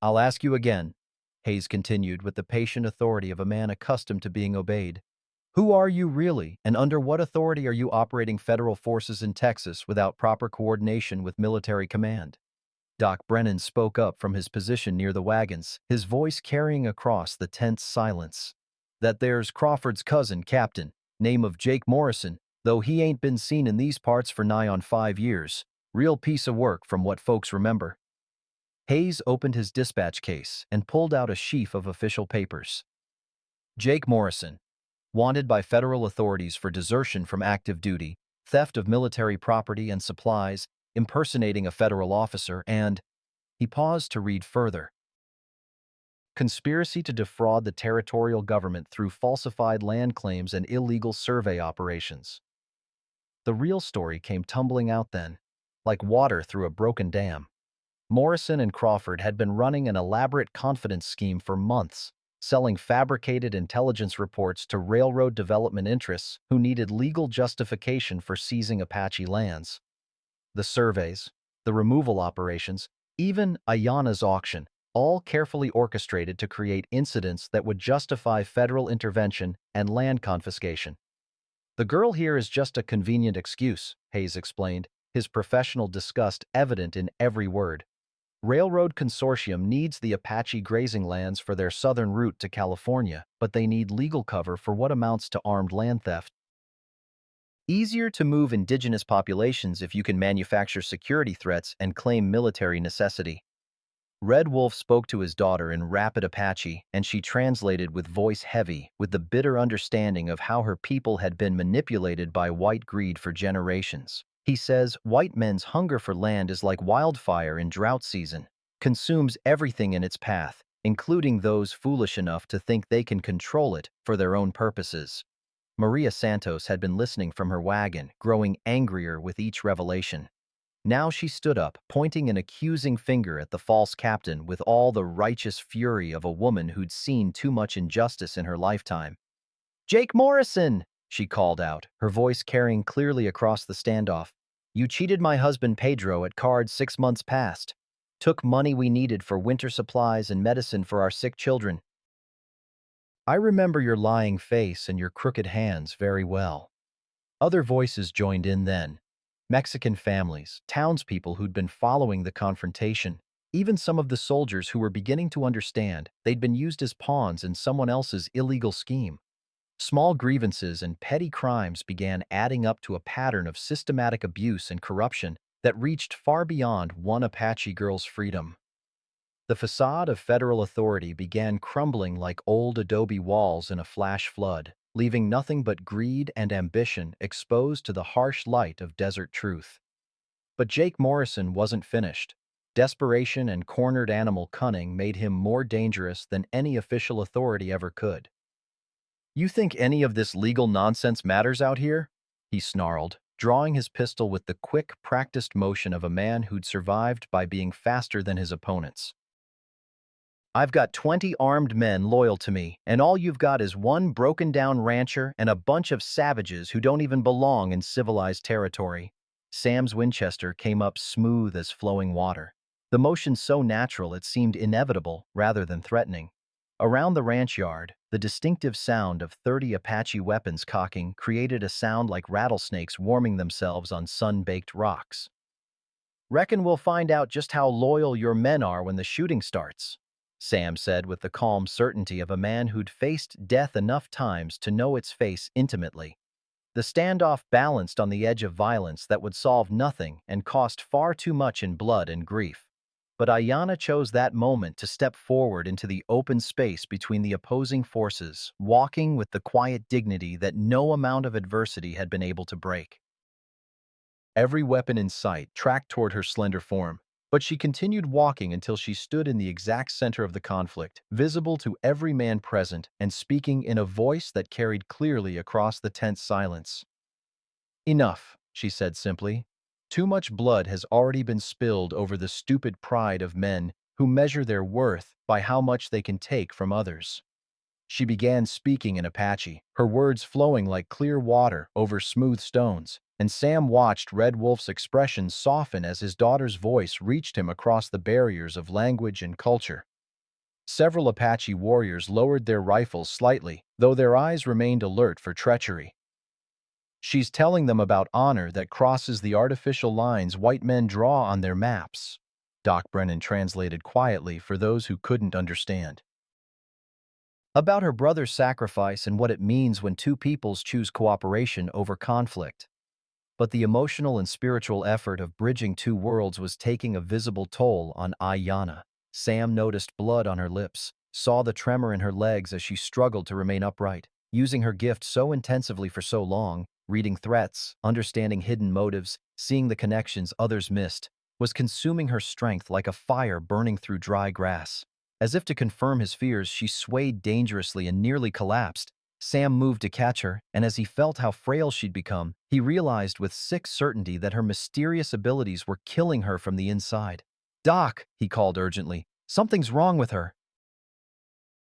"I'll ask you again," Hayes continued with the patient authority of a man accustomed to being obeyed. "Who are you really, and under what authority are you operating federal forces in Texas without proper coordination with military command?" Doc Brennan spoke up from his position near the wagons, his voice carrying across the tense silence. "That there's Crawford's cousin, Captain, name of Jake Morrison, though he ain't been seen in these parts for nigh on 5 years. Real piece of work from what folks remember." Hayes opened his dispatch case and pulled out a sheaf of official papers. "Jake Morrison, wanted by federal authorities for desertion from active duty, theft of military property and supplies, impersonating a federal officer, and—" He paused to read further. "Conspiracy to defraud the territorial government through falsified land claims and illegal survey operations." The real story came tumbling out then, like water through a broken dam. Morrison and Crawford had been running an elaborate confidence scheme for months, selling fabricated intelligence reports to railroad development interests who needed legal justification for seizing Apache lands. The surveys, the removal operations, even Ayana's auction, all carefully orchestrated to create incidents that would justify federal intervention and land confiscation. "The girl here is just a convenient excuse," Hayes explained, his professional disgust evident in every word. "Railroad Consortium needs the Apache grazing lands for their southern route to California, but they need legal cover for what amounts to armed land theft. Easier to move indigenous populations if you can manufacture security threats and claim military necessity." Red Wolf spoke to his daughter in rapid Apache, and she translated with voice heavy, with the bitter understanding of how her people had been manipulated by white greed for generations. "He says white men's hunger for land is like wildfire in drought season, consumes everything in its path, including those foolish enough to think they can control it for their own purposes." Maria Santos had been listening from her wagon, growing angrier with each revelation. Now she stood up, pointing an accusing finger at the false captain with all the righteous fury of a woman who'd seen too much injustice in her lifetime. Jake Morrison, she called out, her voice carrying clearly across the standoff. You cheated my husband Pedro at cards 6 months past. Took money we needed for winter supplies and medicine for our sick children. I remember your lying face and your crooked hands very well. Other voices joined in then. Mexican families, townspeople who'd been following the confrontation, even some of the soldiers who were beginning to understand they'd been used as pawns in someone else's illegal scheme. Small grievances and petty crimes began adding up to a pattern of systematic abuse and corruption that reached far beyond one Apache girl's freedom. The facade of federal authority began crumbling like old adobe walls in a flash flood, leaving nothing but greed and ambition exposed to the harsh light of desert truth. But Jake Morrison wasn't finished. Desperation and cornered animal cunning made him more dangerous than any official authority ever could. You think any of this legal nonsense matters out here? He snarled, drawing his pistol with the quick, practiced motion of a man who'd survived by being faster than his opponents. I've got 20 armed men loyal to me, and all you've got is one broken-down rancher and a bunch of savages who don't even belong in civilized territory. Sam's Winchester came up smooth as flowing water, the motion so natural it seemed inevitable rather than threatening. Around the ranch yard, the distinctive sound of 30 Apache weapons cocking created a sound like rattlesnakes warming themselves on sun-baked rocks. Reckon we'll find out just how loyal your men are when the shooting starts, Sam said with the calm certainty of a man who'd faced death enough times to know its face intimately. The standoff balanced on the edge of violence that would solve nothing and cost far too much in blood and grief. But Ayana chose that moment to step forward into the open space between the opposing forces, walking with the quiet dignity that no amount of adversity had been able to break. Every weapon in sight tracked toward her slender form, but she continued walking until she stood in the exact center of the conflict, visible to every man present and speaking in a voice that carried clearly across the tense silence. Enough, she said simply. Too much blood has already been spilled over the stupid pride of men who measure their worth by how much they can take from others. She began speaking in Apache, her words flowing like clear water over smooth stones, and Sam watched Red Wolf's expression soften as his daughter's voice reached him across the barriers of language and culture. Several Apache warriors lowered their rifles slightly, though their eyes remained alert for treachery. She's telling them about honor that crosses the artificial lines white men draw on their maps, Doc Brennan translated quietly for those who couldn't understand. About her brother's sacrifice and what it means when two peoples choose cooperation over conflict. But the emotional and spiritual effort of bridging two worlds was taking a visible toll on Ayanna. Sam noticed blood on her lips, saw the tremor in her legs as she struggled to remain upright. Using her gift so intensively for so long, reading threats, understanding hidden motives, seeing the connections others missed, was consuming her strength like a fire burning through dry grass. As if to confirm his fears, she swayed dangerously and nearly collapsed. Sam moved to catch her, and as he felt how frail she'd become, he realized with sick certainty that her mysterious abilities were killing her from the inside. "Doc," he called urgently, "something's wrong with her.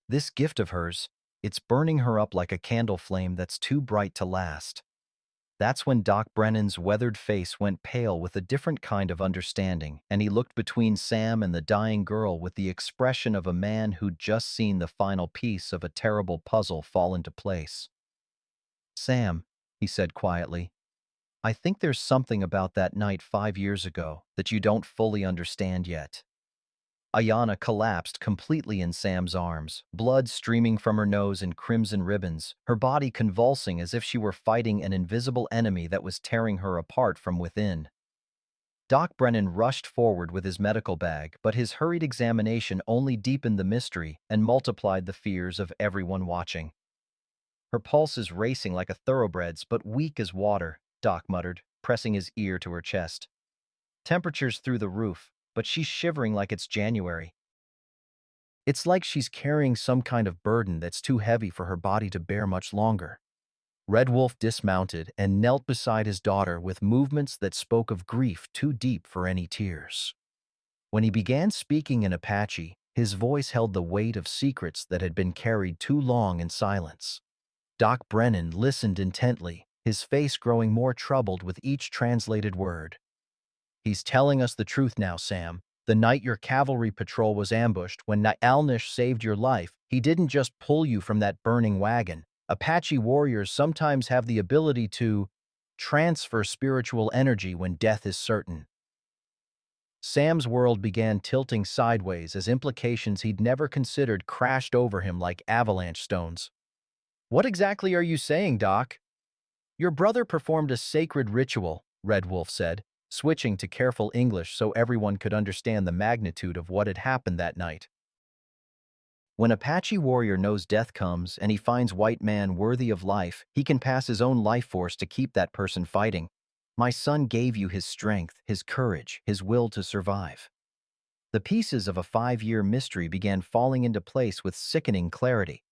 This gift of hers, it's burning her up like a candle flame that's too bright to last." That's when Doc Brennan's weathered face went pale with a different kind of understanding, and he looked between Sam and the dying girl with the expression of a man who'd just seen the final piece of a terrible puzzle fall into place. "Sam," he said quietly, "I think there's something about that night 5 years ago that you don't fully understand yet." Ayana collapsed completely in Sam's arms, blood streaming from her nose in crimson ribbons, her body convulsing as if she were fighting an invisible enemy that was tearing her apart from within. Doc Brennan rushed forward with his medical bag, but his hurried examination only deepened the mystery and multiplied the fears of everyone watching. "Her pulse is racing like a thoroughbred's, but weak as water," Doc muttered, pressing his ear to her chest. "Temperature's through the roof, but she's shivering like it's January. It's like she's carrying some kind of burden that's too heavy for her body to bear much longer." Red Wolf dismounted and knelt beside his daughter with movements that spoke of grief too deep for any tears. When he began speaking in Apache, his voice held the weight of secrets that had been carried too long in silence. Doc Brennan listened intently, his face growing more troubled with each translated word. He's telling us the truth now, Sam. The night your cavalry patrol was ambushed, when Alnish saved your life, he didn't just pull you from that burning wagon. Apache warriors sometimes have the ability to transfer spiritual energy when death is certain. Sam's world began tilting sideways as implications he'd never considered crashed over him like avalanche stones. What exactly are you saying, Doc? Your brother performed a sacred ritual, Red Wolf said, switching to careful English so everyone could understand the magnitude of what had happened that night. When Apache warrior knows death comes and he finds white man worthy of life, he can pass his own life force to keep that person fighting. My son gave you his strength, his courage, his will to survive. The pieces of a 5-year mystery began falling into place with sickening clarity.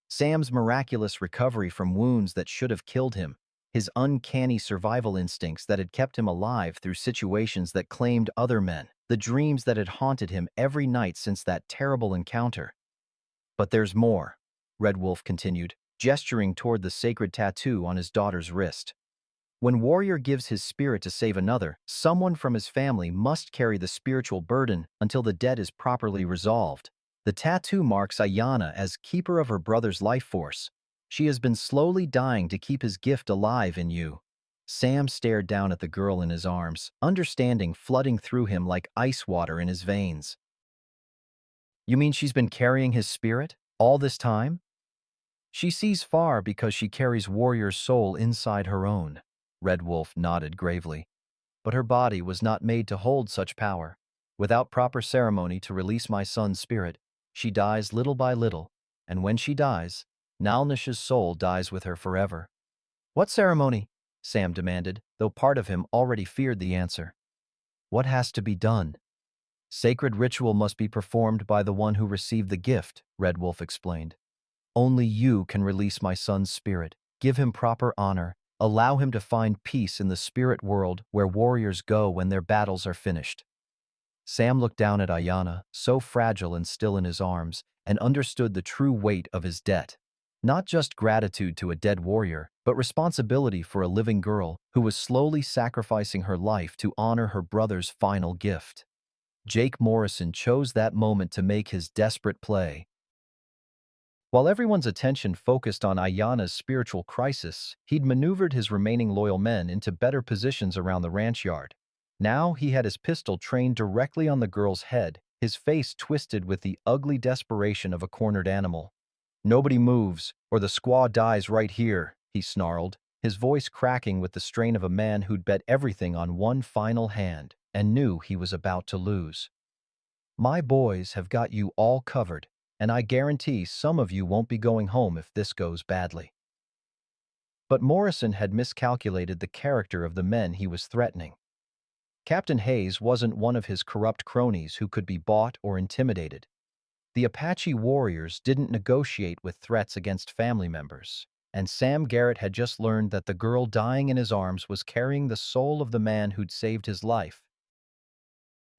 Sam's miraculous recovery from wounds that should have killed him, his uncanny survival instincts that had kept him alive through situations that claimed other men, the dreams that had haunted him every night since that terrible encounter. But there's more, Red Wolf continued, gesturing toward the sacred tattoo on his daughter's wrist. When warrior gives his spirit to save another, someone from his family must carry the spiritual burden until the debt is properly resolved. The tattoo marks Ayana as keeper of her brother's life force. She has been slowly dying to keep his gift alive in you. Sam stared down at the girl in his arms, understanding flooding through him like ice water in his veins. You mean she's been carrying his spirit all this time? She sees far because she carries warrior's soul inside her own. Red Wolf nodded gravely. But her body was not made to hold such power. Without proper ceremony to release my son's spirit, she dies little by little, and when she dies, Nalnish's soul dies with her forever. What ceremony? Sam demanded, though part of him already feared the answer. What has to be done? Sacred ritual must be performed by the one who received the gift, Red Wolf explained. Only you can release my son's spirit, give him proper honor, allow him to find peace in the spirit world where warriors go when their battles are finished. Sam looked down at Ayana, so fragile and still in his arms, and understood the true weight of his debt. Not just gratitude to a dead warrior, but responsibility for a living girl who was slowly sacrificing her life to honor her brother's final gift. Jake Morrison chose that moment to make his desperate play. While everyone's attention focused on Ayana's spiritual crisis, he'd maneuvered his remaining loyal men into better positions around the ranch yard. Now he had his pistol trained directly on the girl's head, his face twisted with the ugly desperation of a cornered animal. "Nobody moves, or the squaw dies right here," he snarled, his voice cracking with the strain of a man who'd bet everything on one final hand and knew he was about to lose. "My boys have got you all covered, and I guarantee some of you won't be going home if this goes badly." But Morrison had miscalculated the character of the men he was threatening. Captain Hayes wasn't one of his corrupt cronies who could be bought or intimidated. The Apache warriors didn't negotiate with threats against family members, and Sam Garrett had just learned that the girl dying in his arms was carrying the soul of the man who'd saved his life.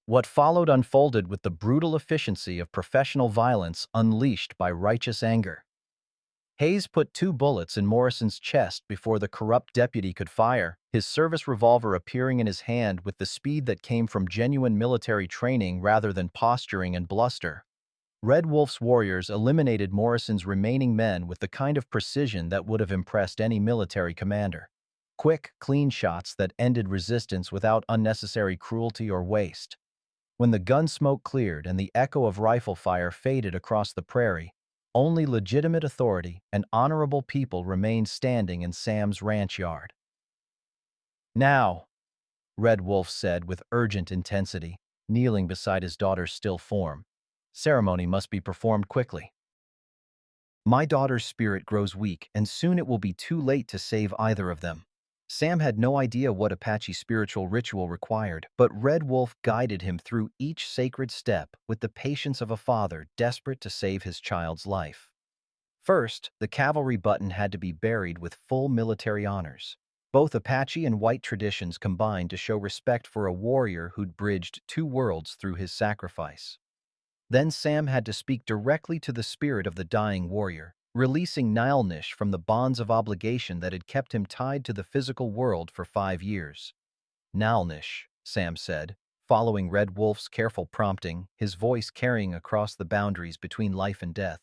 What followed unfolded with the brutal efficiency of professional violence unleashed by righteous anger. Hayes put 2 bullets in Morrison's chest before the corrupt deputy could fire, his service revolver appearing in his hand with the speed that came from genuine military training rather than posturing and bluster. Red Wolf's warriors eliminated Morrison's remaining men with the kind of precision that would have impressed any military commander. Quick, clean shots that ended resistance without unnecessary cruelty or waste. When the gun smoke cleared and the echo of rifle fire faded across the prairie, only legitimate authority and honorable people remained standing in Sam's ranch yard. "Now," Red Wolf said with urgent intensity, kneeling beside his daughter's still form, "ceremony must be performed quickly. My daughter's spirit grows weak, and soon it will be too late to save either of them." Sam had no idea what Apache spiritual ritual required, but Red Wolf guided him through each sacred step with the patience of a father desperate to save his child's life. First, the cavalry button had to be buried with full military honors. Both Apache and white traditions combined to show respect for a warrior who'd bridged 2 worlds through his sacrifice. Then Sam had to speak directly to the spirit of the dying warrior, releasing Nilnish from the bonds of obligation that had kept him tied to the physical world for 5 years. Nilnish, Sam said, following Red Wolf's careful prompting, his voice carrying across the boundaries between life and death.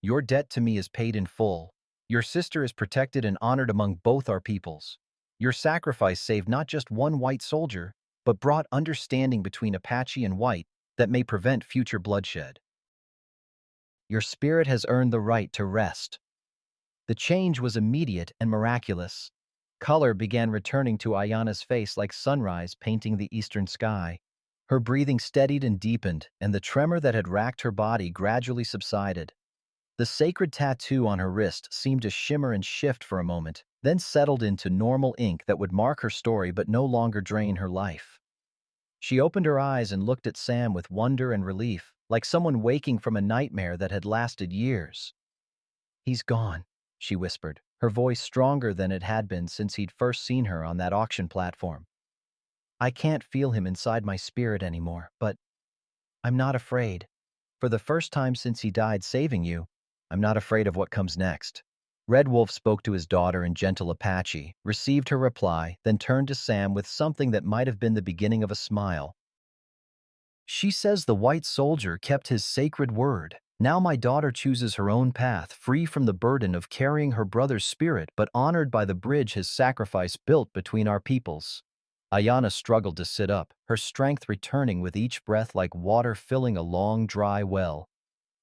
Your debt to me is paid in full. Your sister is protected and honored among both our peoples. Your sacrifice saved not just one white soldier, but brought understanding between Apache and white that may prevent future bloodshed. Your spirit has earned the right to rest. The change was immediate and miraculous. Color began returning to Ayana's face like sunrise painting the eastern sky. Her breathing steadied and deepened, and the tremor that had racked her body gradually subsided. The sacred tattoo on her wrist seemed to shimmer and shift for a moment, then settled into normal ink that would mark her story but no longer drain her life. She opened her eyes and looked at Sam with wonder and relief, like someone waking from a nightmare that had lasted years. He's gone, she whispered, her voice stronger than it had been since he'd first seen her on that auction platform. I can't feel him inside my spirit anymore, but I'm not afraid. For the first time since he died saving you, I'm not afraid of what comes next. Red Wolf spoke to his daughter in gentle Apache, received her reply, then turned to Sam with something that might have been the beginning of a smile. She says the white soldier kept his sacred word. Now my daughter chooses her own path, free from the burden of carrying her brother's spirit, but honored by the bridge his sacrifice built between our peoples. Ayana struggled to sit up, her strength returning with each breath like water filling a long, dry well.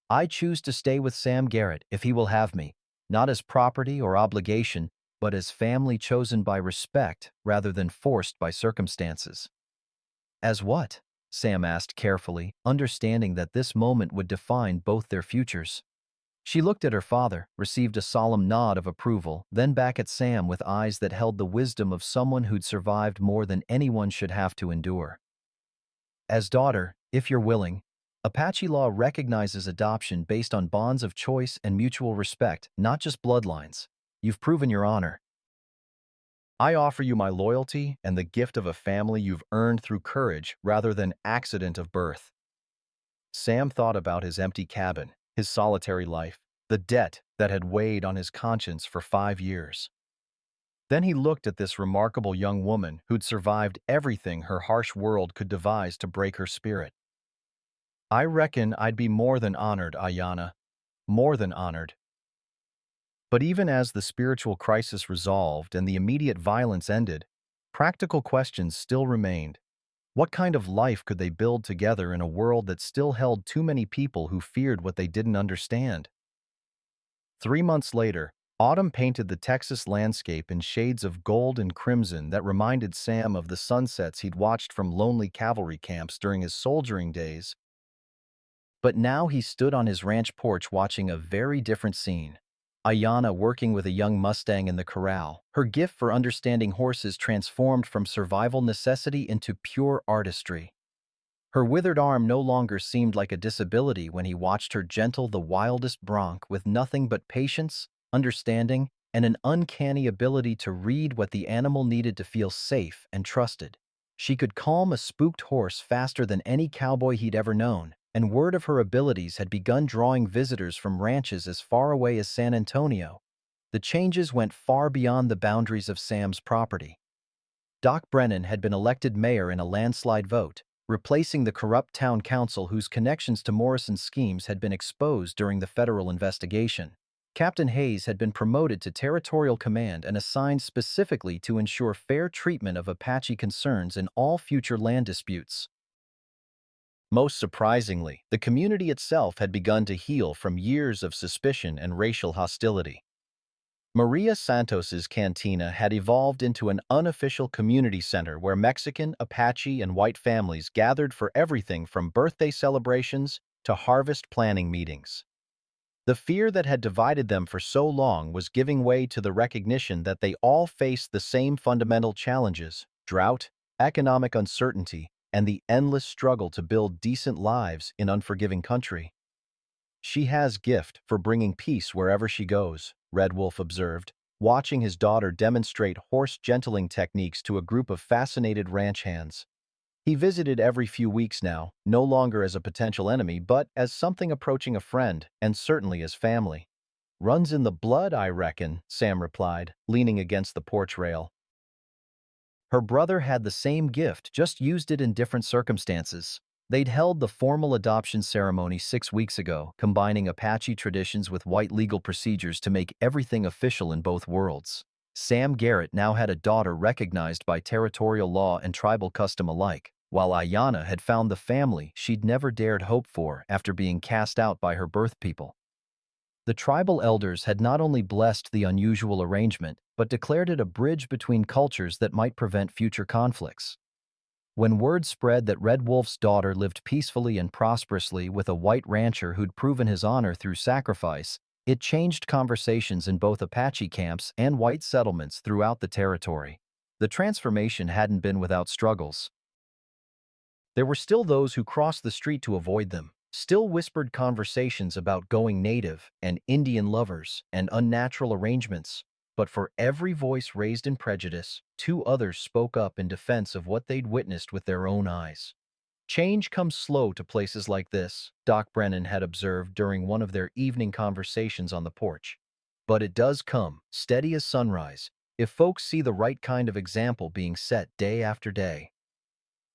I choose to stay with Sam Garrett if he will have me, not as property or obligation, but as family chosen by respect rather than forced by circumstances. As what? Sam asked carefully, understanding that this moment would define both their futures. She looked at her father, received a solemn nod of approval, then back at Sam with eyes that held the wisdom of someone who'd survived more than anyone should have to endure. As daughter, if you're willing, Apache law recognizes adoption based on bonds of choice and mutual respect, not just bloodlines. You've proven your honor. I offer you my loyalty and the gift of a family you've earned through courage rather than accident of birth. Sam thought about his empty cabin, his solitary life, the debt that had weighed on his conscience for 5 years. Then he looked at this remarkable young woman who'd survived everything her harsh world could devise to break her spirit. I reckon I'd be more than honored, Ayana. More than honored. But even as the spiritual crisis resolved and the immediate violence ended, practical questions still remained. What kind of life could they build together in a world that still held too many people who feared what they didn't understand? 3 months later, autumn painted the Texas landscape in shades of gold and crimson that reminded Sam of the sunsets he'd watched from lonely cavalry camps during his soldiering days. But now he stood on his ranch porch watching a very different scene. Ayana working with a young Mustang in the corral, her gift for understanding horses transformed from survival necessity into pure artistry. Her withered arm no longer seemed like a disability when he watched her gentle the wildest bronc with nothing but patience, understanding, and an uncanny ability to read what the animal needed to feel safe and trusted. She could calm a spooked horse faster than any cowboy he'd ever known, and word of her abilities had begun drawing visitors from ranches as far away as San Antonio. The changes went far beyond the boundaries of Sam's property. Doc Brennan had been elected mayor in a landslide vote, replacing the corrupt town council whose connections to Morrison's schemes had been exposed during the federal investigation. Captain Hayes had been promoted to territorial command and assigned specifically to ensure fair treatment of Apache concerns in all future land disputes. Most surprisingly, the community itself had begun to heal from years of suspicion and racial hostility. Maria Santos's cantina had evolved into an unofficial community center where Mexican, Apache, and white families gathered for everything from birthday celebrations to harvest planning meetings. The fear that had divided them for so long was giving way to the recognition that they all faced the same fundamental challenges: drought, economic uncertainty, and the endless struggle to build decent lives in unforgiving country. She has gift for bringing peace wherever she goes, Red Wolf observed, watching his daughter demonstrate horse gentling techniques to a group of fascinated ranch hands. He visited every few weeks now, no longer as a potential enemy but as something approaching a friend, and certainly as family. Runs in the blood, I reckon, Sam replied, leaning against the porch rail. Her brother had the same gift, just used it in different circumstances. They'd held the formal adoption ceremony 6 weeks ago, combining Apache traditions with white legal procedures to make everything official in both worlds. Sam Garrett now had a daughter recognized by territorial law and tribal custom alike, while Ayanna had found the family she'd never dared hope for after being cast out by her birth people. The tribal elders had not only blessed the unusual arrangement, but declared it a bridge between cultures that might prevent future conflicts. When word spread that Red Wolf's daughter lived peacefully and prosperously with a white rancher who'd proven his honor through sacrifice, it changed conversations in both Apache camps and white settlements throughout the territory. The transformation hadn't been without struggles. There were still those who crossed the street to avoid them, still whispered conversations about going native and Indian lovers and unnatural arrangements. But for every voice raised in prejudice, two others spoke up in defense of what they'd witnessed with their own eyes. Change comes slow to places like this, Doc Brennan had observed during one of their evening conversations on the porch. But it does come, steady as sunrise, if folks see the right kind of example being set day after day.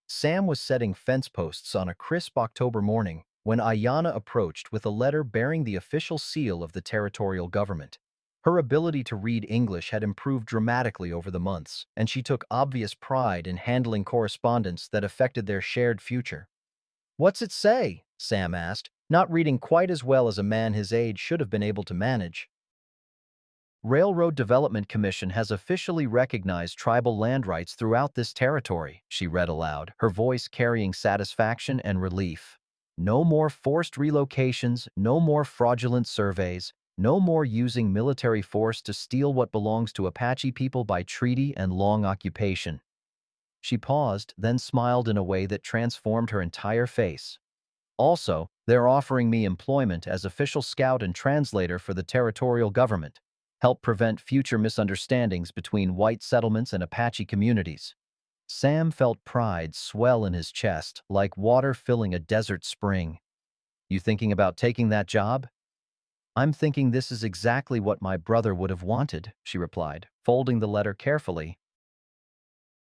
Sam was setting fence posts on a crisp October morning when Ayanna approached with a letter bearing the official seal of the territorial government. Her ability to read English had improved dramatically over the months, and she took obvious pride in handling correspondence that affected their shared future. "What's it say?" Sam asked, not reading quite as well as a man his age should have been able to manage. "Railroad Development Commission has officially recognized tribal land rights throughout this territory," she read aloud, her voice carrying satisfaction and relief. "No more forced relocations, no more fraudulent surveys, no more using military force to steal what belongs to Apache people by treaty and long occupation." She paused, then smiled in a way that transformed her entire face. "Also, they're offering me employment as official scout and translator for the territorial government. Help prevent future misunderstandings between white settlements and Apache communities." Sam felt pride swell in his chest, like water filling a desert spring. "You thinking about taking that job?" "I'm thinking this is exactly what my brother would have wanted," she replied, folding the letter carefully.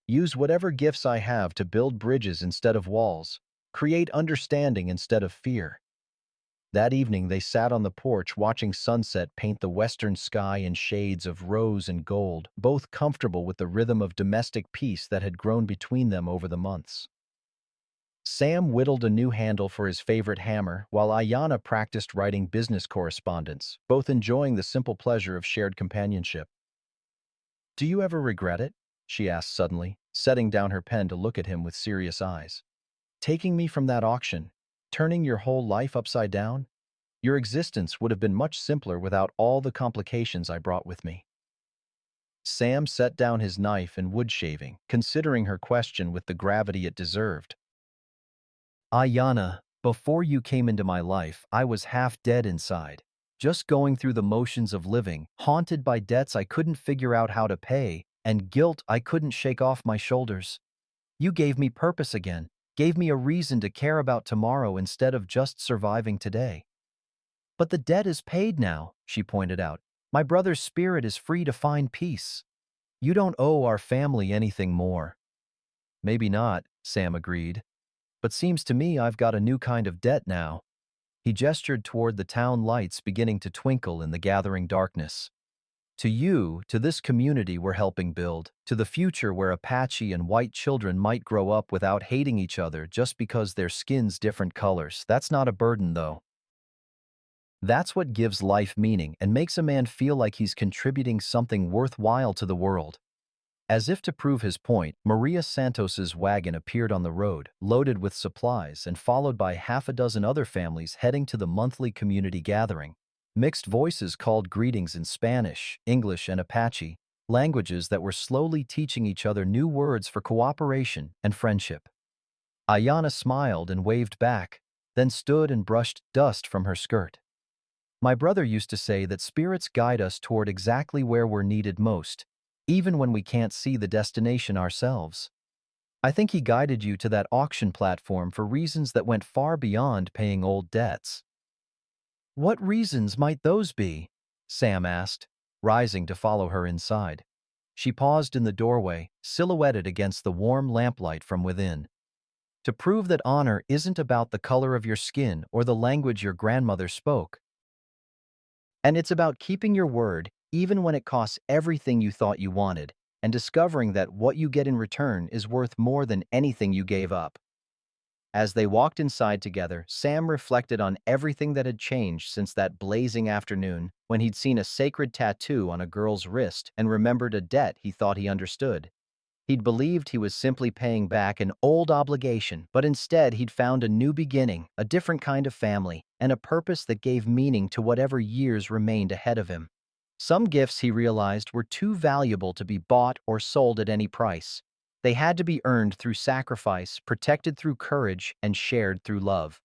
"Use whatever gifts I have to build bridges instead of walls, create understanding instead of fear." That evening they sat on the porch watching sunset paint the western sky in shades of rose and gold, both comfortable with the rhythm of domestic peace that had grown between them over the months. Sam whittled a new handle for his favorite hammer, while Ayanna practiced writing business correspondence, both enjoying the simple pleasure of shared companionship. "Do you ever regret it?" she asked suddenly, setting down her pen to look at him with serious eyes. "Taking me from that auction, turning your whole life upside down? Your existence would have been much simpler without all the complications I brought with me." Sam set down his knife and wood shaving, considering her question with the gravity it deserved. "Ayanna, before you came into my life, I was half dead inside, just going through the motions of living, haunted by debts I couldn't figure out how to pay, and guilt I couldn't shake off my shoulders. You gave me purpose again, gave me a reason to care about tomorrow instead of just surviving today." "But the debt is paid now," she pointed out. "My brother's spirit is free to find peace. You don't owe our family anything more." "Maybe not," Sam agreed. "But seems to me I've got a new kind of debt now." He gestured toward the town lights beginning to twinkle in the gathering darkness. "To you, to this community we're helping build, to the future where Apache and white children might grow up without hating each other just because their skin's different colors. That's not a burden, though. That's what gives life meaning and makes a man feel like he's contributing something worthwhile to the world." As if to prove his point, Maria Santos's wagon appeared on the road, loaded with supplies and followed by half a dozen other families heading to the monthly community gathering. Mixed voices called greetings in Spanish, English, and Apache, languages that were slowly teaching each other new words for cooperation and friendship. Ayanna smiled and waved back, then stood and brushed dust from her skirt. "My brother used to say that spirits guide us toward exactly where we're needed most, even when we can't see the destination ourselves. I think he guided you to that auction platform for reasons that went far beyond paying old debts." "What reasons might those be?" Sam asked, rising to follow her inside. She paused in the doorway, silhouetted against the warm lamplight from within. To prove that honor isn't about the color of your skin or the language your grandmother spoke. And it's about keeping your word, even when it costs everything you thought you wanted, and discovering that what you get in return is worth more than anything you gave up. As they walked inside together, Sam reflected on everything that had changed since that blazing afternoon when he'd seen a sacred tattoo on a girl's wrist and remembered a debt he thought he understood. He'd believed he was simply paying back an old obligation, but instead he'd found a new beginning, a different kind of family, and a purpose that gave meaning to whatever years remained ahead of him. Some gifts, he realized, were too valuable to be bought or sold at any price. They had to be earned through sacrifice, protected through courage, and shared through love.